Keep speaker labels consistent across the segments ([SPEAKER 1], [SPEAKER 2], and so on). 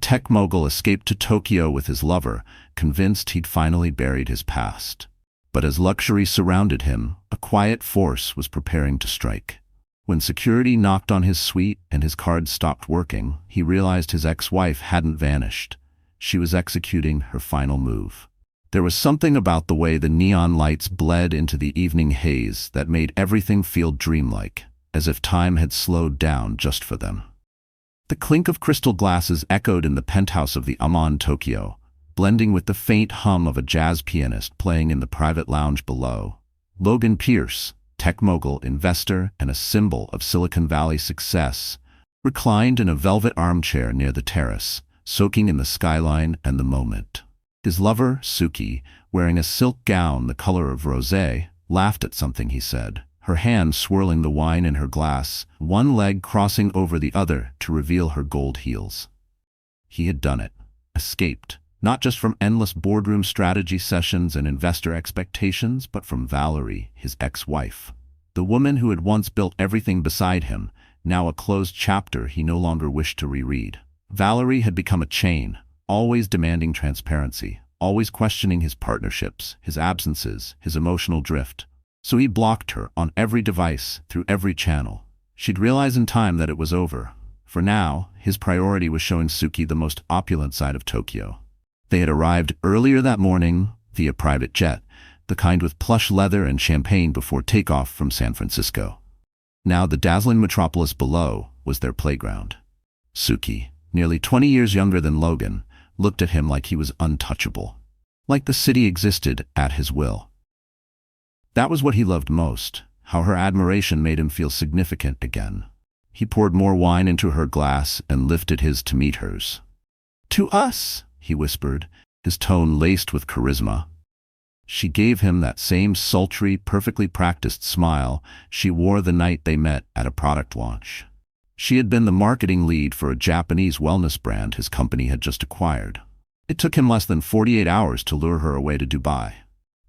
[SPEAKER 1] tech mogul escaped to Tokyo with his lover, convinced he'd finally buried his past. But as luxury surrounded him, a quiet force was preparing to strike. When security knocked on his suite and his card stopped working, he realized his ex-wife hadn't vanished. She was executing her final move. There was something about the way the neon lights bled into the evening haze that made everything feel dreamlike, as if time had slowed down just for them. The clink of crystal glasses echoed in the penthouse of the Aman Tokyo, blending with the faint hum of a jazz pianist playing in the private lounge below. Logan Pierce, tech mogul, investor, and a symbol of Silicon Valley success, reclined in a velvet armchair near the terrace, soaking in the skyline and the moment. His lover, Suki, wearing a silk gown the color of rosé, laughed at something he said, her hand swirling the wine in her glass, one leg crossing over the other to reveal her gold heels. He had done it. Escaped. Not just from endless boardroom strategy sessions and investor expectations, but from Valerie, his ex-wife. The woman who had once built everything beside him, now a closed chapter he no longer wished to reread. Valerie had become a chain, always demanding transparency, always questioning his partnerships, his absences, his emotional drift. So he blocked her on every device, through every channel. She'd realize in time that it was over. For now, his priority was showing Suki the most opulent side of Tokyo. They had arrived earlier that morning via private jet, the kind with plush leather and champagne before takeoff from San Francisco. Now the dazzling metropolis below was their playground. Suki, nearly 20 years younger than Logan, looked at him like he was untouchable. Like the city existed at his will. That was what he loved most, how her admiration made him feel significant again. He poured more wine into her glass and lifted his to meet hers. "To us," he whispered, his tone laced with charisma. She gave him that same sultry, perfectly practiced smile she wore the night they met at a product launch. She had been the marketing lead for a Japanese wellness brand his company had just acquired. It took him less than 48 hours to lure her away to Dubai.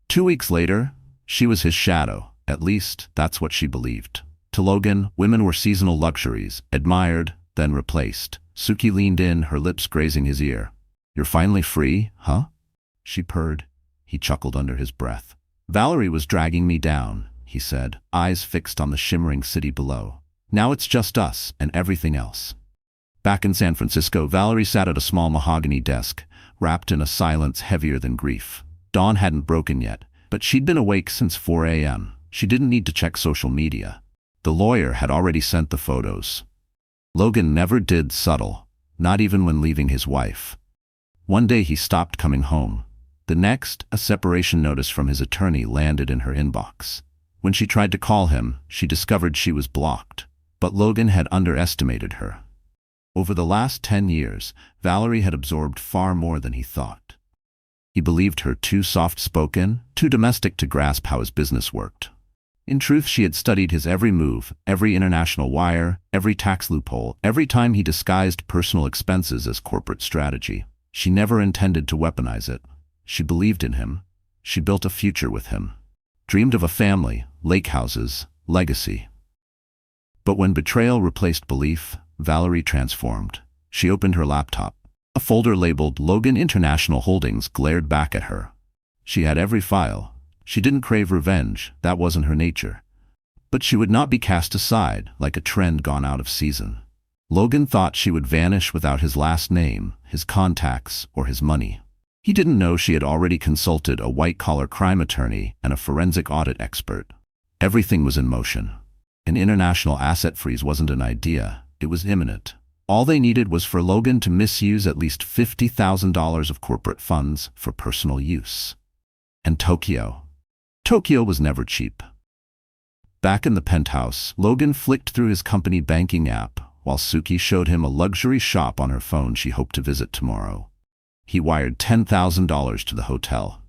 [SPEAKER 1] 2 weeks later, she was his shadow. At least, that's what she believed. To Logan, women were seasonal luxuries, admired, then replaced. Suki leaned in, her lips grazing his ear. "You're finally free, huh?" she purred. He chuckled under his breath. "Valerie was dragging me down," he said, eyes fixed on the shimmering city below. "Now it's just us and everything else." Back in San Francisco, Valerie sat at a small mahogany desk, wrapped in a silence heavier than grief. Dawn hadn't broken yet, but she'd been awake since 4 a.m. She didn't need to check social media. The lawyer had already sent the photos. Logan never did subtle, not even when leaving his wife. One day he stopped coming home. The next, a separation notice from his attorney landed in her inbox. When she tried to call him, she discovered she was blocked. But Logan had underestimated her. Over the last 10 years, Valerie had absorbed far more than he thought. He believed her too soft-spoken, too domestic to grasp how his business worked. In truth, she had studied his every move, every international wire, every tax loophole, every time he disguised personal expenses as corporate strategy. She never intended to weaponize it. She believed in him. She built a future with him. Dreamed of a family, lake houses, legacy. But when betrayal replaced belief, Valerie transformed. She opened her laptop. A folder labeled Logan International Holdings glared back at her. She had every file. She didn't crave revenge, that wasn't her nature. But she would not be cast aside like a trend gone out of season. Logan thought she would vanish without his last name, his contacts, or his money. He didn't know she had already consulted a white-collar crime attorney and a forensic audit expert. Everything was in motion. An international asset freeze wasn't an idea, it was imminent. All they needed was for Logan to misuse at least $50,000 of corporate funds for personal use. And Tokyo. Tokyo was never cheap. Back in the penthouse, Logan flicked through his company banking app while Suki showed him a luxury shop on her phone she hoped to visit tomorrow. He wired $10,000 to the hotel,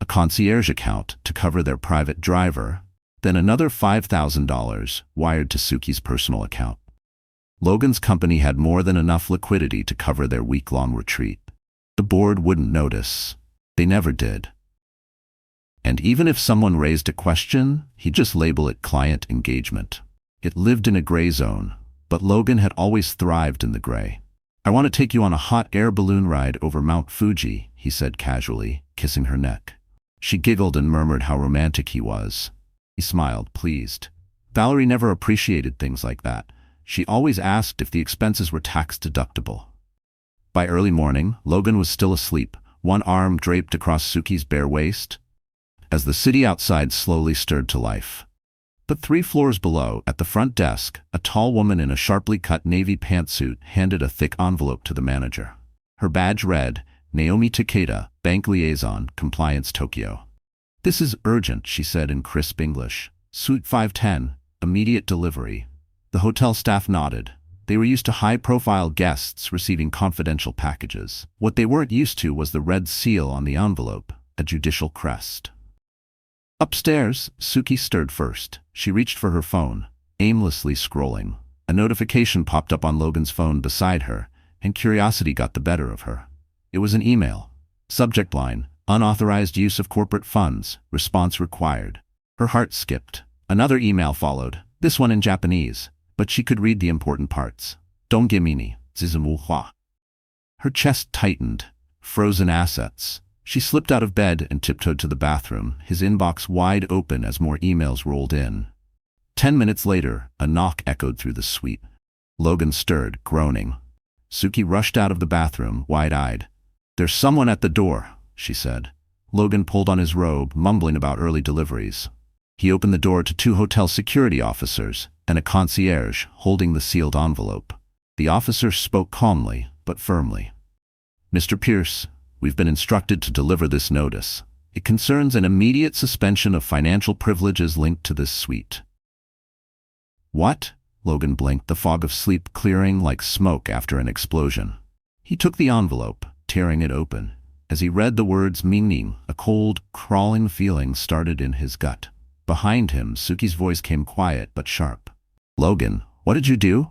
[SPEAKER 1] a concierge account to cover their private driver, then another $5,000 wired to Suki's personal account. Logan's company had more than enough liquidity to cover their week-long retreat. The board wouldn't notice. They never did. And even if someone raised a question, he'd just label it client engagement. It lived in a gray zone, but Logan had always thrived in the gray. I want to take you on a hot air balloon ride over Mount Fuji, he said casually, kissing her neck. She giggled and murmured how romantic he was. He smiled, pleased. Valerie never appreciated things like that. She always asked if the expenses were tax-deductible. By early morning, Logan was still asleep, one arm draped across Suki's bare waist, as the city outside slowly stirred to life. But 3 floors below, at the front desk, a tall woman in a sharply cut navy pantsuit handed a thick envelope to the manager. Her badge read, Naomi Takeda, Bank Liaison, Compliance Tokyo. This is urgent, she said in crisp English. Suite 510, immediate delivery. The hotel staff nodded. They were used to high-profile guests receiving confidential packages. What they weren't used to was the red seal on the envelope, a judicial crest. Upstairs, Suki stirred first. She reached for her phone, aimlessly scrolling. A notification popped up on Logan's phone beside her, and curiosity got the better of her. It was an email. Subject line, unauthorized use of corporate funds, response required. Her heart skipped. Another email followed, this one in Japanese, but she could read the important parts. Dongemini, zizumu hua. Her chest tightened. Frozen assets. She slipped out of bed and tiptoed to the bathroom, his inbox wide open as more emails rolled in. 10 minutes later, a knock echoed through the suite. Logan stirred, groaning. Suki rushed out of the bathroom, wide-eyed. There's someone at the door, she said. Logan pulled on his robe, mumbling about early deliveries. He opened the door to 2 hotel security officers and a concierge holding the sealed envelope. The officer spoke calmly, but firmly. Mr. Pierce, we've been instructed to deliver this notice. It concerns an immediate suspension of financial privileges linked to this suite. What? Logan blinked, the fog of sleep clearing like smoke after an explosion. He took the envelope, tearing it open. As he read the words meaning, a cold, crawling feeling started in his gut. Behind him, Suki's voice came quiet but sharp. Logan, what did you do?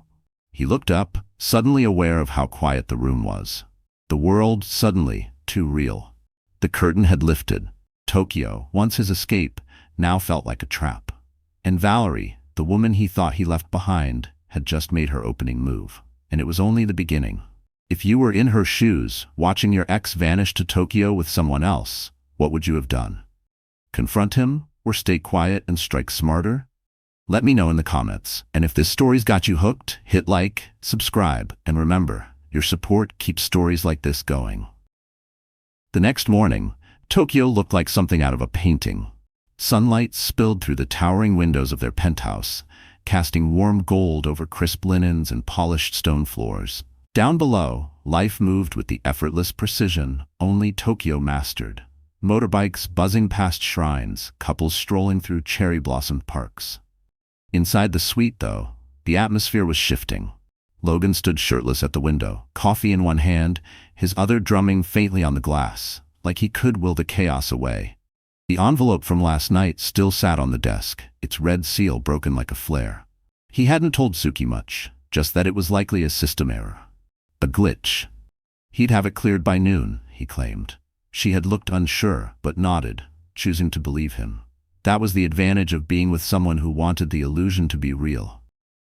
[SPEAKER 1] He looked up, suddenly aware of how quiet the room was. The world, suddenly, too real. The curtain had lifted. Tokyo, once his escape, now felt like a trap. And Valerie, the woman he thought he left behind, had just made her opening move. And it was only the beginning. If you were in her shoes, watching your ex vanish to Tokyo with someone else, what would you have done? Confront him, or stay quiet and strike smarter? Let me know in the comments. And if this story's got you hooked, hit like, subscribe, and remember, your support keeps stories like this going. The next morning, Tokyo looked like something out of a painting. Sunlight spilled through the towering windows of their penthouse, casting warm gold over crisp linens and polished stone floors. Down below, life moved with the effortless precision only Tokyo mastered. Motorbikes buzzing past shrines, couples strolling through cherry-blossomed parks. Inside the suite, though, the atmosphere was shifting. Logan stood shirtless at the window, coffee in one hand, his other drumming faintly on the glass, like he could will the chaos away. The envelope from last night still sat on the desk, its red seal broken like a flare. He hadn't told Suki much, just that it was likely a system error. A glitch. He'd have it cleared by noon, he claimed. She had looked unsure, but nodded, choosing to believe him. That was the advantage of being with someone who wanted the illusion to be real.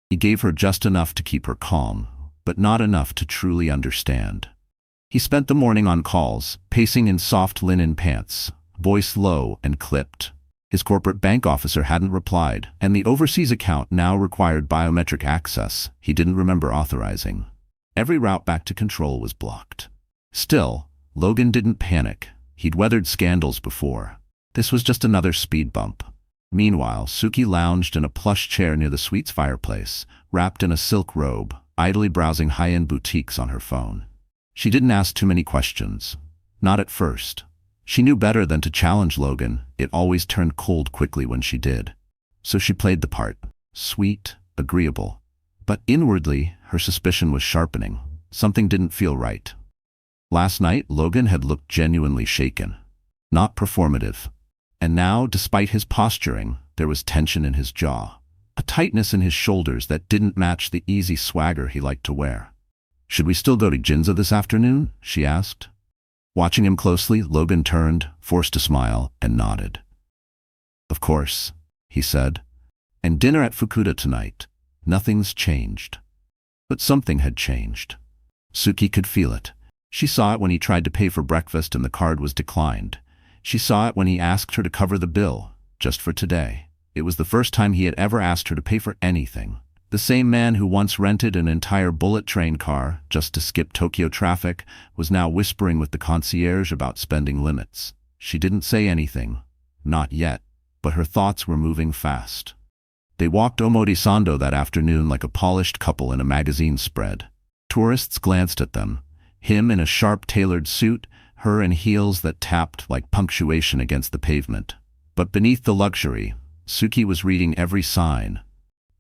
[SPEAKER 1] He gave her just enough to keep her calm, but not enough to truly understand. He spent the morning on calls, pacing in soft linen pants, voice low and clipped. His corporate bank officer hadn't replied, and the overseas account now required biometric access he didn't remember authorizing. Every route back to control was blocked. Still, Logan didn't panic. He'd weathered scandals before. This was just another speed bump. Meanwhile, Suki lounged in a plush chair near the suite's fireplace, wrapped in a silk robe, idly browsing high-end boutiques on her phone. She didn't ask too many questions. Not at first. She knew better than to challenge Logan. It always turned cold quickly when she did. So she played the part. Sweet, agreeable. But inwardly, her suspicion was sharpening. Something didn't feel right. Last night, Logan had looked genuinely shaken. Not performative. And now, despite his posturing, there was tension in his jaw. A tightness in his shoulders that didn't match the easy swagger he liked to wear. Should we still go to Ginza this afternoon? She asked. Watching him closely, Logan turned, forced a smile, and nodded. Of course, he said. And dinner at Fukuda tonight. Nothing's changed. But something had changed. Suki could feel it. She saw it when he tried to pay for breakfast and the card was declined. She saw it when he asked her to cover the bill, just for today. It was the first time he had ever asked her to pay for anything. The same man who once rented an entire bullet train car just to skip Tokyo traffic was now whispering with the concierge about spending limits. She didn't say anything. Not yet. But her thoughts were moving fast. They walked Omotesando that afternoon like a polished couple in a magazine spread. Tourists glanced at them. Him in a sharp tailored suit, her in heels that tapped like punctuation against the pavement. But beneath the luxury, Suki was reading every sign.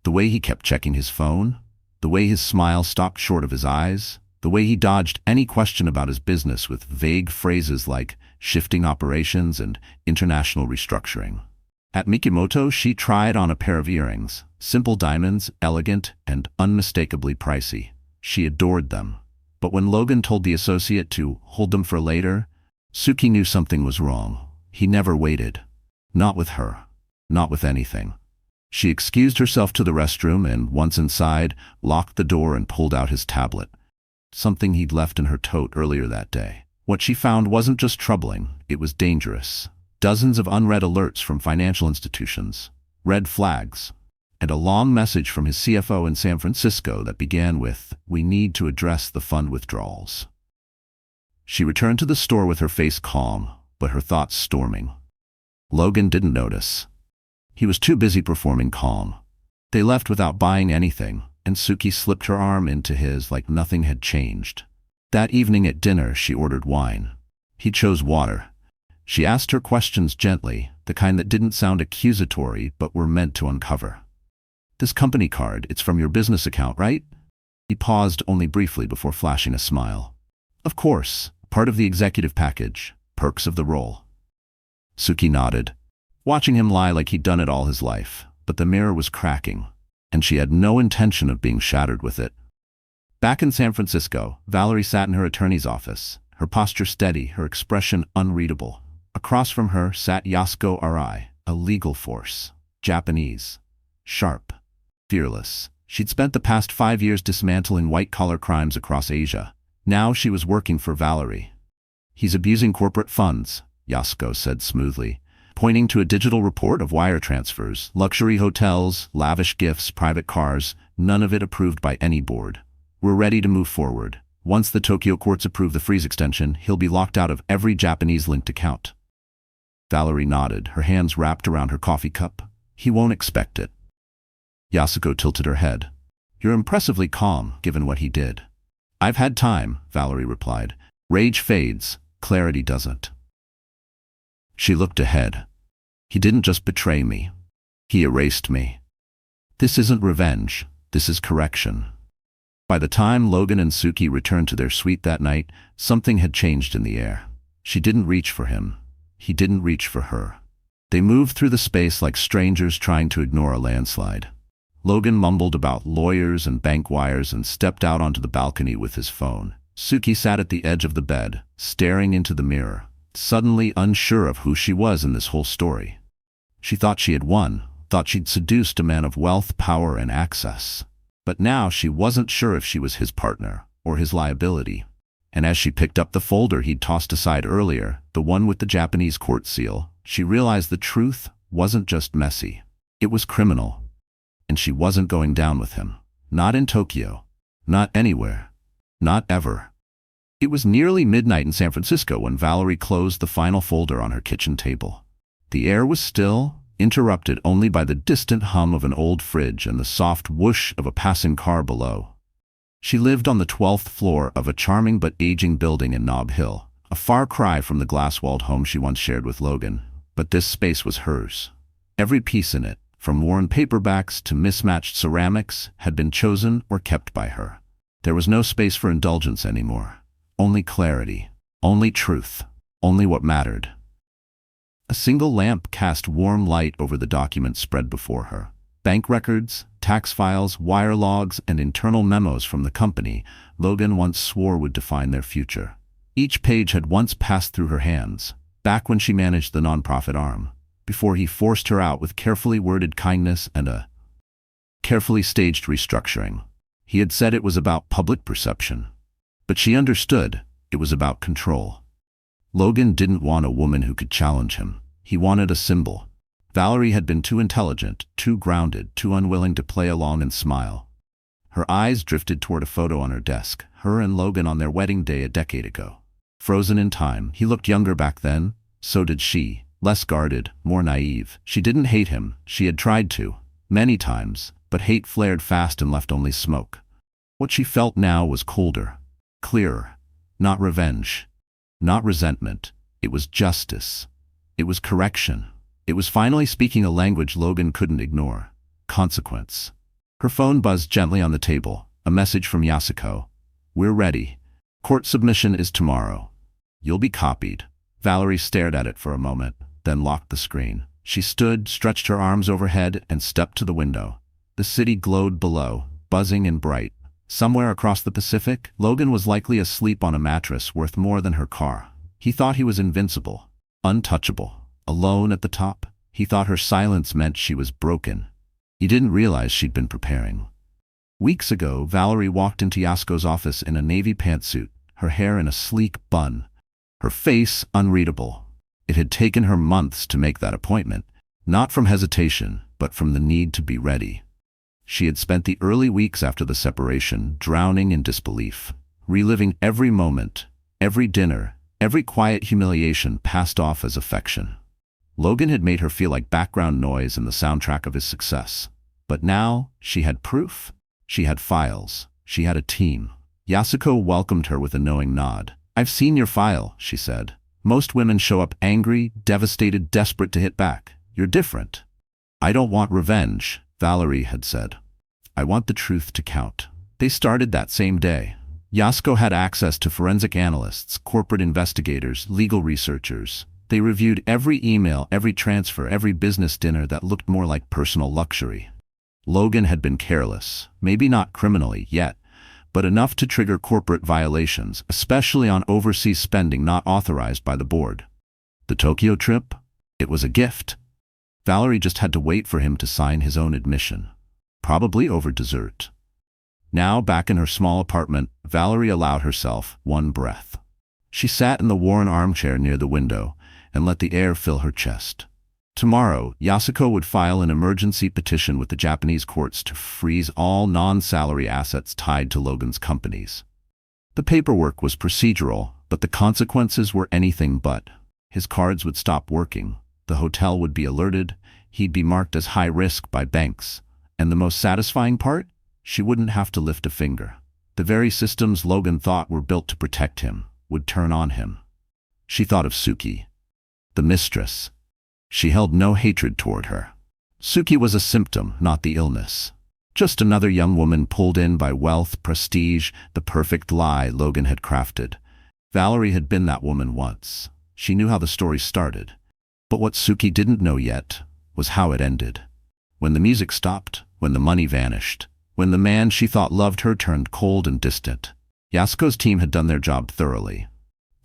[SPEAKER 1] The way he kept checking his phone, the way his smile stopped short of his eyes, the way he dodged any question about his business with vague phrases like shifting operations and international restructuring. At Mikimoto, she tried on a pair of earrings, simple diamonds, elegant and unmistakably pricey. She adored them. But when Logan told the associate to hold them for later, Suki knew something was wrong. He never waited. Not with her. Not with anything. She excused herself to the restroom and, once inside, locked the door and pulled out his tablet. Something he'd left in her tote earlier that day. What she found wasn't just troubling, it was dangerous. Dozens of unread alerts from financial institutions, red flags, and a long message from his CFO in San Francisco that began with, "We need to address the fund withdrawals." She returned to the store with her face calm, but her thoughts storming. Logan didn't notice. He was too busy performing calm. They left without buying anything, and Suki slipped her arm into his like nothing had changed. That evening at dinner, she ordered wine. He chose water. She asked her questions gently, the kind that didn't sound accusatory but were meant to uncover. "This company card, it's from your business account, right?" He paused only briefly before flashing a smile. "Of course, part of the executive package, perks of the role." Suki nodded, watching him lie like he'd done it all his life, but the mirror was cracking, and she had no intention of being shattered with it. Back in San Francisco, Valerie sat in her attorney's office, her posture steady, her expression unreadable. Across from her sat Yasuko Arai, a legal force, Japanese, sharp, fearless. She'd spent the past 5 years dismantling white-collar crimes across Asia. Now she was working for Valerie. "He's abusing corporate funds," Yasuko said smoothly, pointing to a digital report of wire transfers, luxury hotels, lavish gifts, private cars, none of it approved by any board. "We're ready to move forward. Once the Tokyo courts approve the freeze extension, he'll be locked out of every Japanese-linked account." Valerie nodded, her hands wrapped around her coffee cup. "He won't expect it." Yasuko tilted her head. "You're impressively calm, given what he did." "I've had time," Valerie replied. "Rage fades, clarity doesn't." She looked ahead. "He didn't just betray me. He erased me. This isn't revenge, this is correction." By the time Logan and Suki returned to their suite that night, something had changed in the air. She didn't reach for him. He didn't reach for her. They moved through the space like strangers trying to ignore a landslide. Logan mumbled about lawyers and bank wires and stepped out onto the balcony with his phone. Suki sat at the edge of the bed, staring into the mirror, suddenly unsure of who she was in this whole story. She thought she had won, thought she'd seduced a man of wealth, power, and access. But now she wasn't sure if she was his partner or his liability. And as she picked up the folder he'd tossed aside earlier, the one with the Japanese court seal, she realized the truth wasn't just messy. It was criminal. And she wasn't going down with him. Not in Tokyo. Not anywhere. Not ever. It was nearly midnight in San Francisco when Valerie closed the final folder on her kitchen table. The air was still, interrupted only by the distant hum of an old fridge and the soft whoosh of a passing car below. She lived on the 12th floor of a charming but aging building in Nob Hill, a far cry from the glass-walled home she once shared with Logan. But this space was hers. Every piece in it, from worn paperbacks to mismatched ceramics, had been chosen or kept by her. There was no space for indulgence anymore. Only clarity. Only truth. Only what mattered. A single lamp cast warm light over the documents spread before her. Bank records, tax files, wire logs, and internal memos from the company Logan once swore would define their future. Each page had once passed through her hands, back when she managed the nonprofit arm, before he forced her out with carefully worded kindness and a carefully staged restructuring. He had said it was about public perception. But she understood it was about control. Logan didn't want a woman who could challenge him. He wanted a symbol. Valerie had been too intelligent, too grounded, too unwilling to play along and smile. Her eyes drifted toward a photo on her desk, her and Logan on their wedding day a decade ago. Frozen in time, he looked younger back then. So did she, less guarded, more naive. She didn't hate him. She had tried to, many times, but hate flared fast and left only smoke. What she felt now was colder, clearer. Not revenge, not resentment. It was justice. It was correction. It was finally speaking a language Logan couldn't ignore. Consequence. Her phone buzzed gently on the table. A message from Yasuko. "We're ready. Court submission is tomorrow. You'll be copied." Valerie stared at it for a moment, then locked the screen. She stood, stretched her arms overhead, and stepped to the window. The city glowed below, buzzing and bright. Somewhere across the Pacific, Logan was likely asleep on a mattress worth more than her car. He thought he was invincible, untouchable. Alone at the top, he thought her silence meant she was broken. He didn't realize she'd been preparing. Weeks ago, Valerie walked into Yasuko's office in a navy pantsuit, her hair in a sleek bun, her face unreadable. It had taken her months to make that appointment, not from hesitation, but from the need to be ready. She had spent the early weeks after the separation drowning in disbelief, reliving every moment, every dinner, every quiet humiliation passed off as affection. Logan had made her feel like background noise in the soundtrack of his success. But now, she had proof. She had files. She had a team. Yasuko welcomed her with a knowing nod. "I've seen your file," she said. "Most women show up angry, devastated, desperate to hit back. You're different." "I don't want revenge," Valerie had said. "I want the truth to count." They started that same day. Yasuko had access to forensic analysts, corporate investigators, legal researchers. They reviewed every email, every transfer, every business dinner that looked more like personal luxury. Logan had been careless, maybe not criminally yet, but enough to trigger corporate violations, especially on overseas spending not authorized by the board. The Tokyo trip? It was a gift. Valerie just had to wait for him to sign his own admission, probably over dessert. Now, back in her small apartment, Valerie allowed herself one breath. She sat in the worn armchair near the window and let the air fill her chest. Tomorrow, Yasuko would file an emergency petition with the Japanese courts to freeze all non-salary assets tied to Logan's companies. The paperwork was procedural, but the consequences were anything but. His cards would stop working, the hotel would be alerted, he'd be marked as high risk by banks, and the most satisfying part? She wouldn't have to lift a finger. The very systems Logan thought were built to protect him would turn on him. She thought of Suki, the mistress. She held no hatred toward her. Suki was a symptom, not the illness. Just another young woman pulled in by wealth, prestige, the perfect lie Logan had crafted. Valerie had been that woman once. She knew how the story started. But what Suki didn't know yet was how it ended. When the music stopped, when the money vanished, when the man she thought loved her turned cold and distant. Yasuko's team had done their job thoroughly.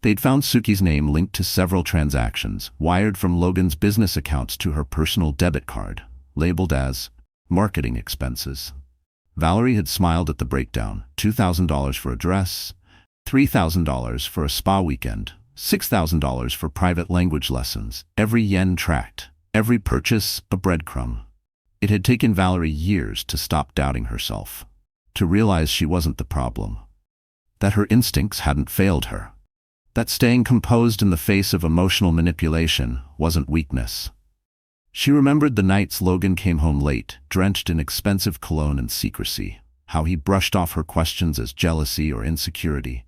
[SPEAKER 1] They'd found Suki's name linked to several transactions, wired from Logan's business accounts to her personal debit card, labeled as marketing expenses. Valerie had smiled at the breakdown. $2,000 for a dress, $3,000 for a spa weekend, $6,000 for private language lessons, every yen tracked, every purchase a breadcrumb. It had taken Valerie years to stop doubting herself, to realize she wasn't the problem, that her instincts hadn't failed her. That staying composed in the face of emotional manipulation wasn't weakness. She remembered the nights Logan came home late, drenched in expensive cologne and secrecy, how he brushed off her questions as jealousy or insecurity.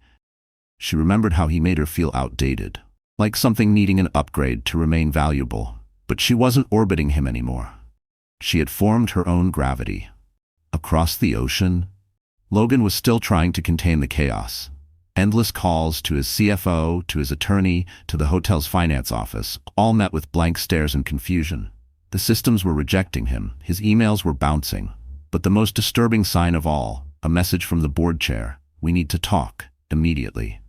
[SPEAKER 1] She remembered how he made her feel outdated, like something needing an upgrade to remain valuable. But she wasn't orbiting him anymore. She had formed her own gravity. Across the ocean, Logan was still trying to contain the chaos. Endless calls to his CFO, to his attorney, to the hotel's finance office, all met with blank stares and confusion. The systems were rejecting him, his emails were bouncing. But the most disturbing sign of all, a message from the board chair, "We need to talk, immediately."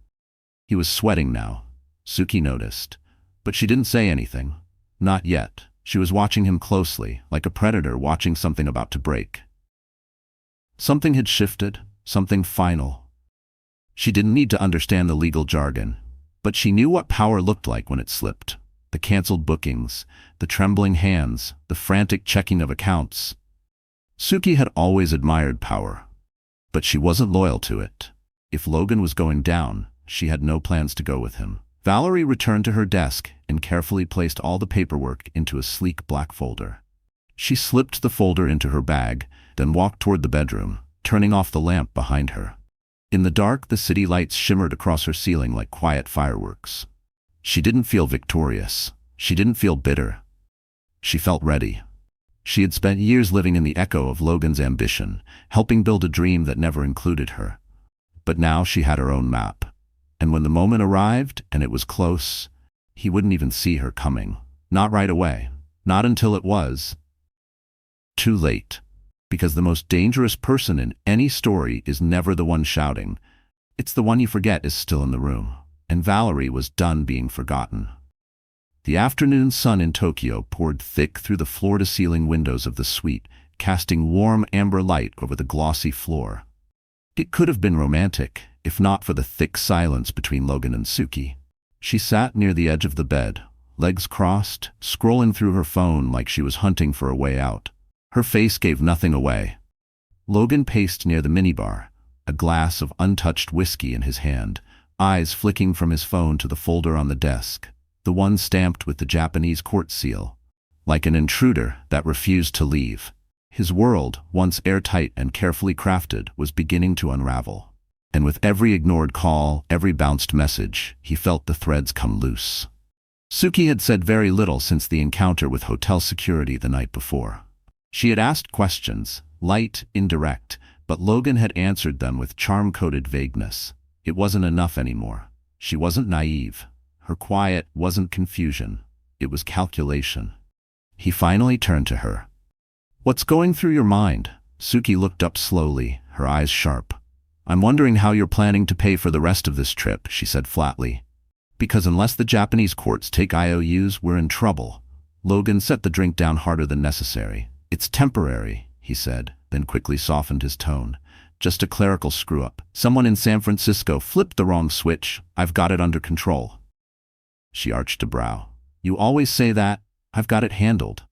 [SPEAKER 1] He was sweating now. Suki noticed. But she didn't say anything. Not yet. She was watching him closely, like a predator watching something about to break. Something had shifted, something final. She didn't need to understand the legal jargon, but she knew what power looked like when it slipped. The canceled bookings, the trembling hands, the frantic checking of accounts. Suki had always admired power, but she wasn't loyal to it. If Logan was going down, she had no plans to go with him. Valerie returned to her desk and carefully placed all the paperwork into a sleek black folder. She slipped the folder into her bag, then walked toward the bedroom, turning off the lamp behind her. In the dark, the city lights shimmered across her ceiling like quiet fireworks. She didn't feel victorious. She didn't feel bitter. She felt ready. She had spent years living in the echo of Logan's ambition, helping build a dream that never included her. But now she had her own map. And when the moment arrived, and it was close, he wouldn't even see her coming. Not right away. Not until it was too late. Because the most dangerous person in any story is never the one shouting. It's the one you forget is still in the room. And Valerie was done being forgotten. The afternoon sun in Tokyo poured thick through the floor-to-ceiling windows of the suite, casting warm amber light over the glossy floor. It could have been romantic, if not for the thick silence between Logan and Suki. She sat near the edge of the bed, legs crossed, scrolling through her phone like she was hunting for a way out. Her face gave nothing away. Logan paced near the minibar, a glass of untouched whiskey in his hand, eyes flicking from his phone to the folder on the desk, the one stamped with the Japanese court seal. Like an intruder that refused to leave. His world, once airtight and carefully crafted, was beginning to unravel. And with every ignored call, every bounced message, he felt the threads come loose. Suki had said very little since the encounter with hotel security the night before. She had asked questions, light, indirect, but Logan had answered them with charm-coated vagueness. It wasn't enough anymore. She wasn't naive. Her quiet wasn't confusion. It was calculation. He finally turned to her. "What's going through your mind?" Suki looked up slowly, her eyes sharp. "I'm wondering how you're planning to pay for the rest of this trip," she said flatly. "Because unless the Japanese courts take IOUs, we're in trouble." Logan set the drink down harder than necessary. "It's temporary," he said, then quickly softened his tone. "Just a clerical screw-up. Someone in San Francisco flipped the wrong switch. I've got it under control." She arched a brow. "You always say that. I've got it handled."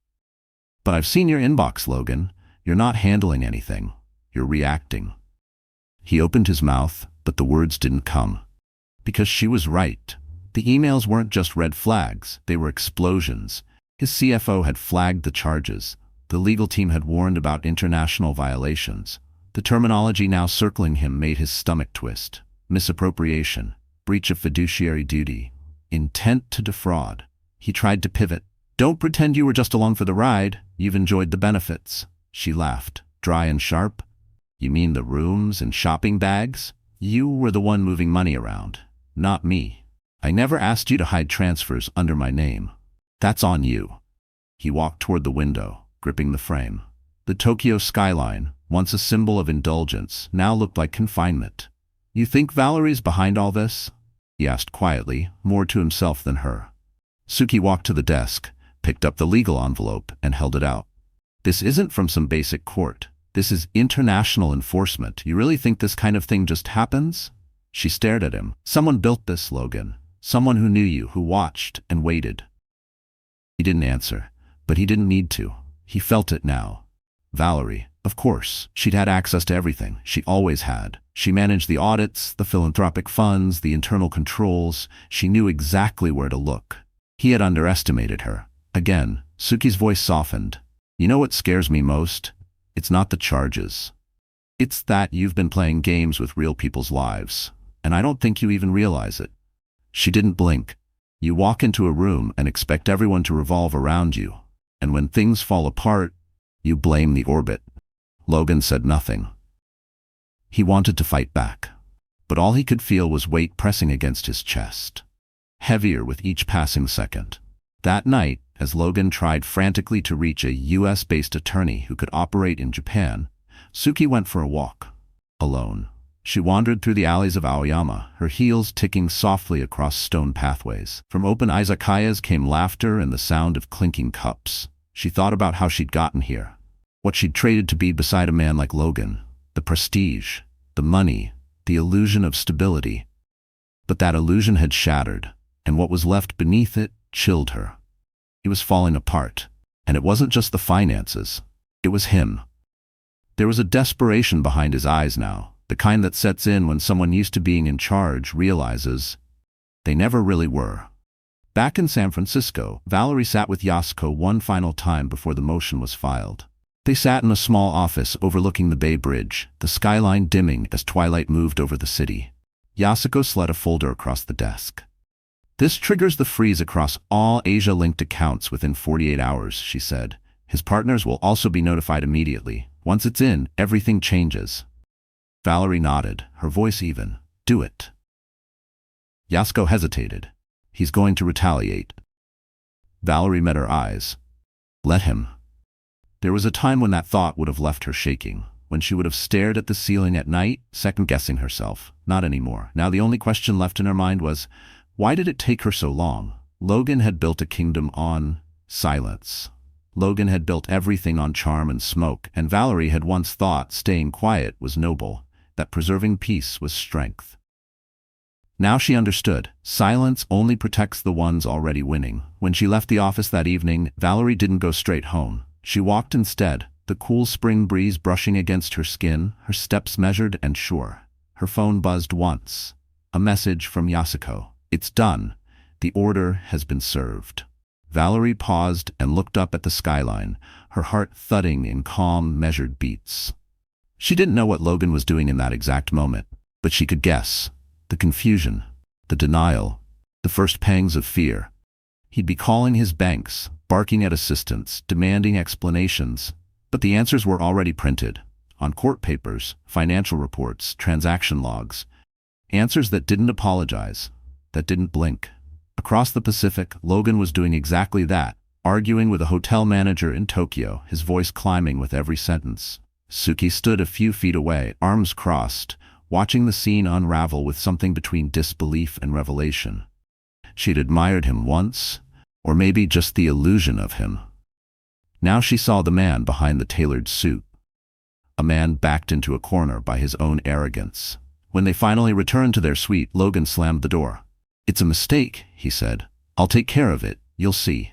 [SPEAKER 1] "But I've seen your inbox, Logan. You're not handling anything. You're reacting." He opened his mouth, but the words didn't come. Because she was right. The emails weren't just red flags, they were explosions. His CFO had flagged the charges. The legal team had warned about international violations. The terminology now circling him made his stomach twist. Misappropriation, breach of fiduciary duty, intent to defraud. He tried to pivot. "Don't pretend you were just along for the ride. You've enjoyed the benefits." She laughed, dry and sharp. "You mean the rooms and shopping bags? You were the one moving money around, not me. I never asked you to hide transfers under my name. That's on you." He walked toward the window, gripping the frame. The Tokyo skyline, once a symbol of indulgence, now looked like confinement. "You think Valerie's behind all this?" he asked quietly, more to himself than her. Suki walked to the desk, picked up the legal envelope, and held it out. "This isn't from some basic court. This is international enforcement. You really think this kind of thing just happens?" She stared at him. "Someone built this, Logan. Someone who knew you, who watched and waited." He didn't answer, but he didn't need to. He felt it now. Valerie, of course. She'd had access to everything. She always had. She managed the audits, the philanthropic funds, the internal controls. She knew exactly where to look. He had underestimated her. Again, Suki's voice softened. "You know what scares me most? It's not the charges. It's that you've been playing games with real people's lives, and I don't think you even realize it." She didn't blink. You walk into a room and expect everyone to revolve around you, and when things fall apart, you blame the orbit. Logan said nothing. He wanted to fight back, but all he could feel was weight pressing against his chest, heavier with each passing second. That night, as Logan tried frantically to reach a US-based attorney who could operate in Japan, Suki went for a walk, alone. She wandered through the alleys of Aoyama, her heels ticking softly across stone pathways. From open izakayas came laughter and the sound of clinking cups. She thought about how she'd gotten here, what she'd traded to be beside a man like Logan, the prestige, the money, the illusion of stability. But that illusion had shattered, and what was left beneath it chilled her. He was falling apart, and it wasn't just the finances. It was him. There was a desperation behind his eyes now, the kind that sets in when someone used to being in charge realizes they never really were. Back in San Francisco, Valerie sat with Yasuko one final time before the motion was filed. They sat in a small office overlooking the Bay Bridge, the skyline dimming as twilight moved over the city. Yasuko slid a folder across the desk. "This triggers the freeze across all Asia-linked accounts within 48 hours, she said. His partners will also be notified immediately. Once it's in, everything changes." Valerie nodded, her voice even. "Do it." Yasuko hesitated. "He's going to retaliate." Valerie met her eyes. "Let him." There was a time when that thought would have left her shaking, when she would have stared at the ceiling at night, second-guessing herself. Not anymore. Now the only question left in her mind was, why did it take her so long? Logan had built a kingdom on silence. Logan had built everything on charm and smoke, and Valerie had once thought staying quiet was noble, that preserving peace was strength. Now she understood. Silence only protects the ones already winning. When she left the office that evening, Valerie didn't go straight home. She walked instead, the cool spring breeze brushing against her skin, her steps measured and sure. Her phone buzzed once. A message from Yasuko. "It's done. The order has been served." Valerie paused and looked up at the skyline, her heart thudding in calm, measured beats. She didn't know what Logan was doing in that exact moment, but she could guess. The confusion, the denial, the first pangs of fear. He'd be calling his banks, barking at assistants, demanding explanations, but the answers were already printed, on court papers, financial reports, transaction logs. Answers that didn't apologize, that didn't blink. Across the Pacific, Logan was doing exactly that, arguing with a hotel manager in Tokyo, his voice climbing with every sentence. Suki stood a few feet away, arms crossed, watching the scene unravel with something between disbelief and revelation. She'd admired him once, or maybe just the illusion of him. Now she saw the man behind the tailored suit. A man backed into a corner by his own arrogance. When they finally returned to their suite, Logan slammed the door. "It's a mistake," he said. "I'll take care of it, you'll see."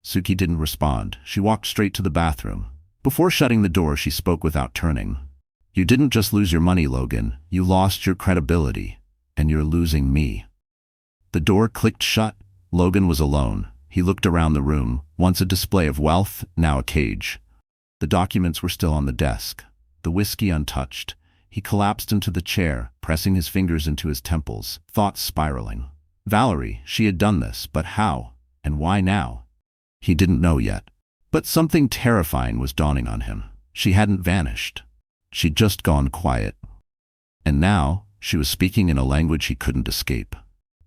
[SPEAKER 1] Suki didn't respond. She walked straight to the bathroom. Before shutting the door, she spoke without turning. "You didn't just lose your money, Logan. You lost your credibility. And you're losing me." The door clicked shut. Logan was alone. He looked around the room, once a display of wealth, now a cage. The documents were still on the desk, the whiskey untouched. He collapsed into the chair, pressing his fingers into his temples, thoughts spiraling. Valerie, she had done this, but how? And why now? He didn't know yet. But something terrifying was dawning on him. She hadn't vanished. She'd just gone quiet. And now, she was speaking in a language he couldn't escape.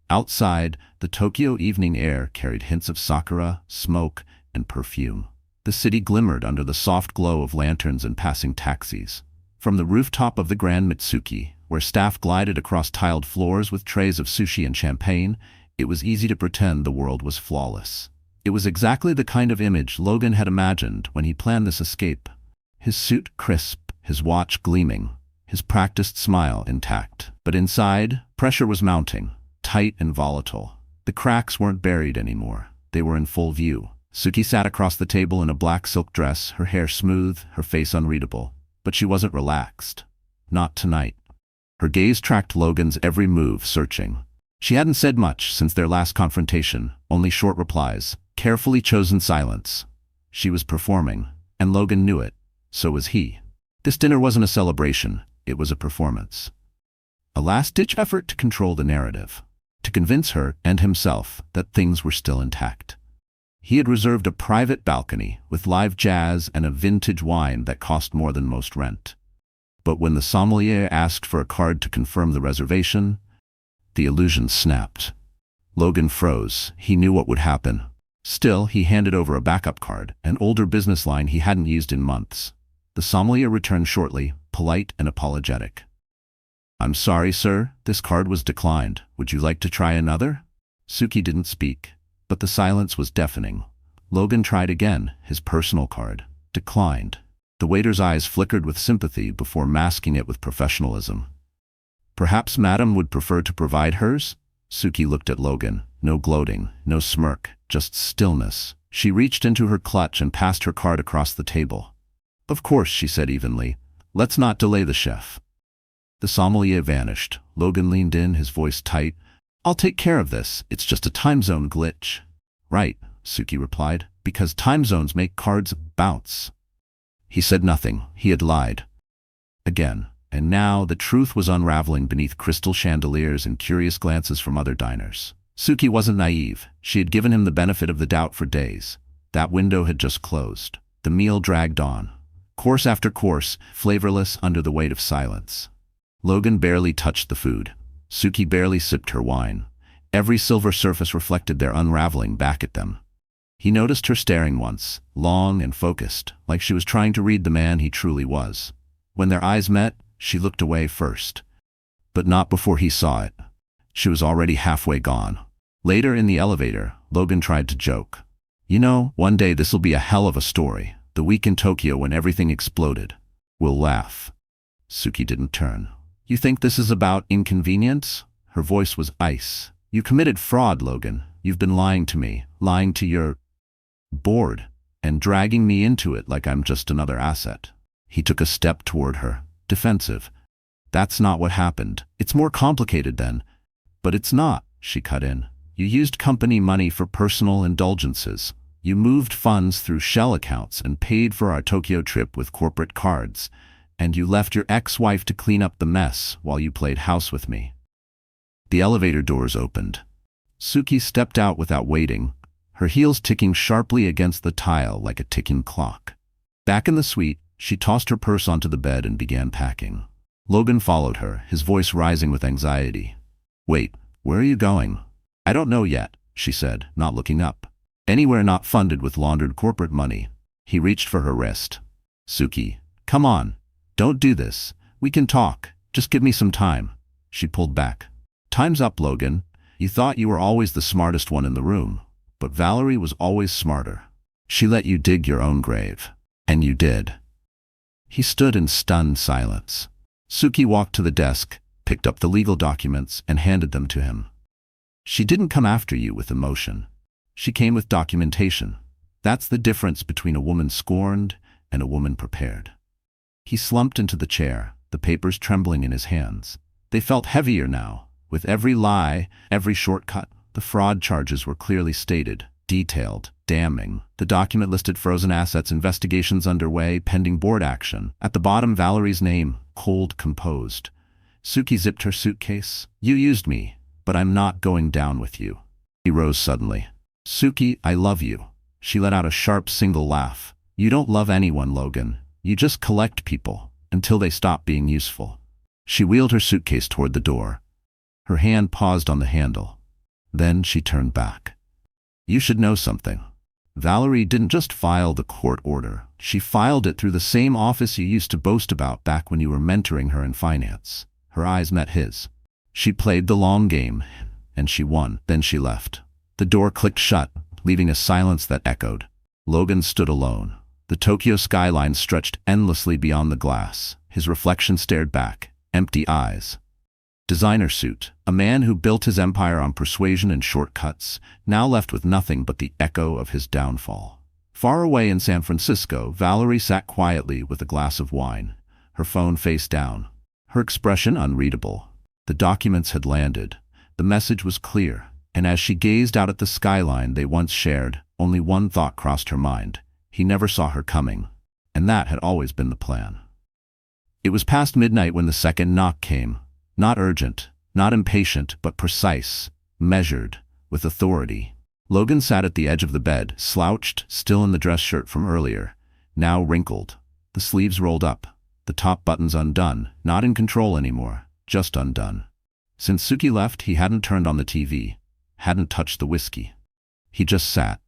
[SPEAKER 1] Outside, the Tokyo evening air carried hints of sakura, smoke, and perfume. The city glimmered under the soft glow of lanterns and passing taxis. From the rooftop of the Grand Mitsuki, where staff glided across tiled floors with trays of sushi and champagne, it was easy to pretend the world was flawless. It was exactly the kind of image Logan had imagined when he planned this escape. His suit crisp, his watch gleaming, his practiced smile intact. But inside, pressure was mounting, tight and volatile. The cracks weren't buried anymore. They were in full view. Suki sat across the table in a black silk dress, her hair smooth, her face unreadable. But she wasn't relaxed. Not tonight. Her gaze tracked Logan's every move, searching. She hadn't said much since their last confrontation, only short replies, carefully chosen silence. She was performing, and Logan knew it. So was he. This dinner wasn't a celebration, it was a performance. A last-ditch effort to control the narrative, to convince her and himself that things were still intact. He had reserved a private balcony with live jazz and a vintage wine that cost more than most rent. But when the sommelier asked for a card to confirm the reservation, the illusion snapped. Logan froze. He knew what would happen. Still, he handed over a backup card, an older business line he hadn't used in months. The sommelier returned shortly, polite and apologetic. "I'm sorry, sir, this card was declined. Would you like to try another?" Suki didn't speak, but the silence was deafening. Logan tried again, his personal card. Declined. The waiter's eyes flickered with sympathy before masking it with professionalism. Perhaps Madam would prefer to provide hers? Suki looked at Logan. No gloating, no smirk, just stillness. She reached into her clutch and passed her card across the table. Of course, she said evenly. Let's not delay the chef. The sommelier vanished. Logan leaned in, his voice tight. I'll take care of this. It's just a time zone glitch. Right, Suki replied, because time zones make cards bounce. He said nothing. He had lied. Again. And now the truth was unraveling beneath crystal chandeliers and curious glances from other diners. Suki wasn't naive. She had given him the benefit of the doubt for days. That window had just closed. The meal dragged on. Course after course, flavorless under the weight of silence. Logan barely touched the food. Suki barely sipped her wine. Every silver surface reflected their unraveling back at them. He noticed her staring once, long and focused, like she was trying to read the man he truly was. When their eyes met, she looked away first. But not before he saw it. She was already halfway gone. Later in the elevator, Logan tried to joke. You know, one day this'll be a hell of a story. The week in Tokyo when everything exploded. We'll laugh. Suki didn't turn. You think this is about inconvenience? Her voice was ice. You committed fraud, Logan. You've been lying to me, lying to your board, and dragging me into it like I'm just another asset. He took a step toward her, defensive. That's not what happened. It's more complicated than. But it's not, she cut in. You used company money for personal indulgences. You moved funds through shell accounts and paid for our Tokyo trip with corporate cards. And you left your ex-wife to clean up the mess while you played house with me. The elevator doors opened. Suki stepped out without waiting, her heels ticking sharply against the tile like a ticking clock. Back in the suite, she tossed her purse onto the bed and began packing. Logan followed her, his voice rising with anxiety. Wait, where are you going? I don't know yet, she said, not looking up. Anywhere not funded with laundered corporate money. He reached for her wrist. Suki, come on. Don't do this. We can talk. Just give me some time. She pulled back. Time's up, Logan. You thought you were always the smartest one in the room. But Valerie was always smarter. She let you dig your own grave. And you did. He stood in stunned silence. Suki walked to the desk, picked up the legal documents, and handed them to him. She didn't come after you with emotion. She came with documentation. That's the difference between a woman scorned and a woman prepared. He slumped into the chair, the papers trembling in his hands. They felt heavier now. With every lie, every shortcut, the fraud charges were clearly stated, detailed, damning. The document listed frozen assets, investigations underway, pending board action. At the bottom, Valerie's name, cold, composed. Suki zipped her suitcase. You used me, but I'm not going down with you. He rose suddenly. Suki, I love you. She let out a sharp single laugh. You don't love anyone, Logan. You just collect people, until they stop being useful. She wheeled her suitcase toward the door. Her hand paused on the handle. Then she turned back. You should know something. Valerie didn't just file the court order. She filed it through the same office you used to boast about back when you were mentoring her in finance. Her eyes met his. She played the long game, and she won. Then she left. The door clicked shut, leaving a silence that echoed. Logan stood alone. The Tokyo skyline stretched endlessly beyond the glass. His reflection stared back, empty eyes. Designer suit, a man who built his empire on persuasion and shortcuts, now left with nothing but the echo of his downfall. Far away in San Francisco, Valerie sat quietly with a glass of wine, her phone face down, her expression unreadable. The documents had landed. The message was clear, and as she gazed out at the skyline they once shared, only one thought crossed her mind. He never saw her coming, and that had always been the plan. It was past midnight when the second knock came. Not urgent, not impatient, but precise, measured, with authority. Logan sat at the edge of the bed, slouched, still in the dress shirt from earlier, now wrinkled, the sleeves rolled up, the top buttons undone, not in control anymore, just undone. Since Suki left, he hadn't turned on the TV, hadn't touched the whiskey. He just sat.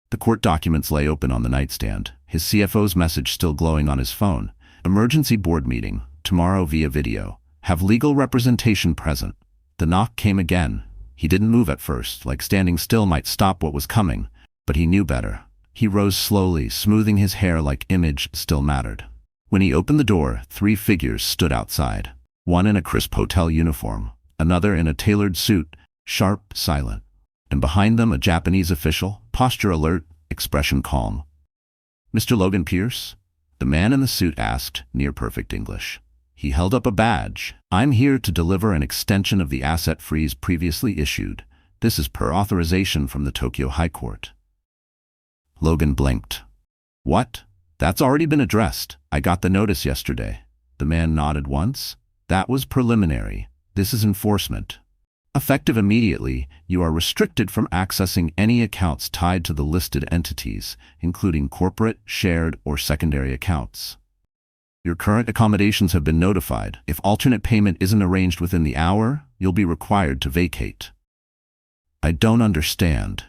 [SPEAKER 1] The court documents lay open on the nightstand, his CFO's message still glowing on his phone. Emergency board meeting, tomorrow via video. Have legal representation present. The knock came again. He didn't move at first, like standing still might stop what was coming, but he knew better. He rose slowly, smoothing his hair like image still mattered. When he opened the door, 3 figures stood outside. one in a crisp hotel uniform, another in a tailored suit, sharp, silent, and behind them a Japanese official, posture alert, expression calm. "Mr. Logan Pierce?" The man in the suit asked, near perfect English. He held up a badge. "I'm here to deliver an extension of the asset freeze previously issued. This is per authorization from the Tokyo High Court." Logan blinked. "What? That's already been addressed. I got the notice yesterday." The man nodded once. "That was preliminary. This is enforcement. Effective immediately, you are restricted from accessing any accounts tied to the listed entities, including corporate, shared, or secondary accounts. Your current accommodations have been notified. If alternate payment isn't arranged within the hour, you'll be required to vacate." "I don't understand,"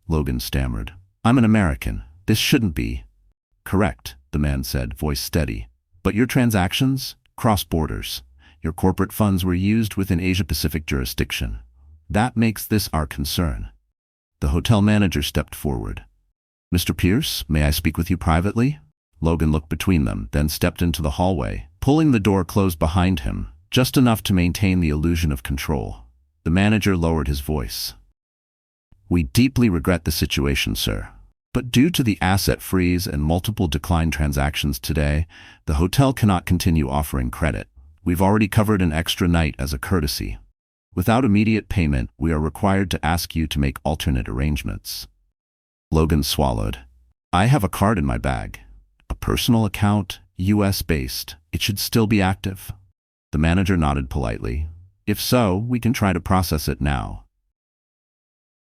[SPEAKER 1] Logan stammered. "I'm an American. This shouldn't be." "Correct," the man said, voice steady. "But your transactions? Cross borders. Your corporate funds were used within Asia-Pacific jurisdiction. That makes this our concern." The hotel manager stepped forward. "Mr. Pierce, may I speak with you privately?" Logan looked between them, then stepped into the hallway, pulling the door closed behind him, just enough to maintain the illusion of control. The manager lowered his voice. "We deeply regret the situation, sir. But due to the asset freeze and multiple declined transactions today, the hotel cannot continue offering credit. We've already covered an extra night as a courtesy. Without immediate payment, we are required to ask you to make alternate arrangements." Logan swallowed. "I have a card in my bag. A personal account, US-based. It should still be active." The manager nodded politely. "If so, we can try to process it now."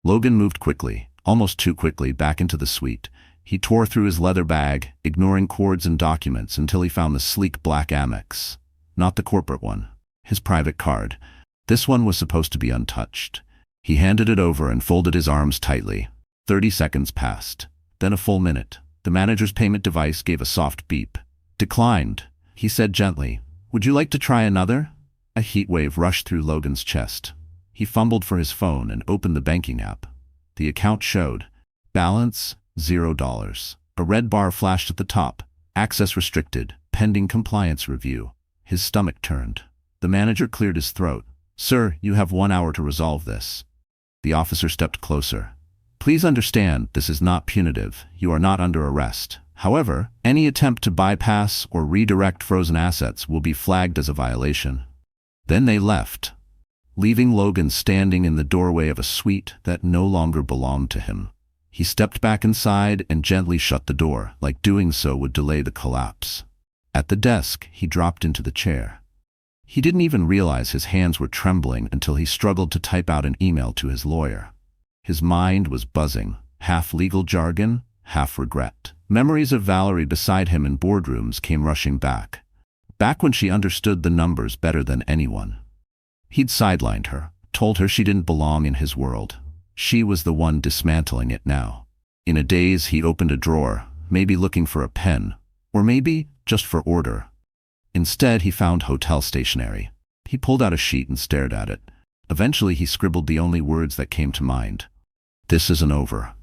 [SPEAKER 1] Logan moved quickly, almost too quickly, back into the suite. He tore through his leather bag, ignoring cords and documents until he found the sleek black Amex. Not the corporate one. His private card. This one was supposed to be untouched. He handed it over and folded his arms tightly. 30 seconds passed. Then a full minute. The manager's payment device gave a soft beep. "Declined," he said gently. "Would you like to try another?" A heat wave rushed through Logan's chest. He fumbled for his phone and opened the banking app. The account showed. Balance, $0. A red bar flashed at the top. Access restricted. Pending compliance review. His stomach turned. The manager cleared his throat. "Sir, you have 1 hour to resolve this." The officer stepped closer. "Please understand, this is not punitive. You are not under arrest. However, any attempt to bypass or redirect frozen assets will be flagged as a violation." Then they left, leaving Logan standing in the doorway of a suite that no longer belonged to him. He stepped back inside and gently shut the door, like doing so would delay the collapse. At the desk, he dropped into the chair. He didn't even realize his hands were trembling until he struggled to type out an email to his lawyer. His mind was buzzing, half legal jargon, half regret. Memories of Valerie beside him in boardrooms came rushing back. Back when she understood the numbers better than anyone. He'd sidelined her, told her she didn't belong in his world. She was the one dismantling it now. In a daze, he opened a drawer, maybe looking for a pen, or maybe just for order. Instead, he found hotel stationery. He pulled out a sheet and stared at it. Eventually, he scribbled the only words that came to mind. "This isn't over."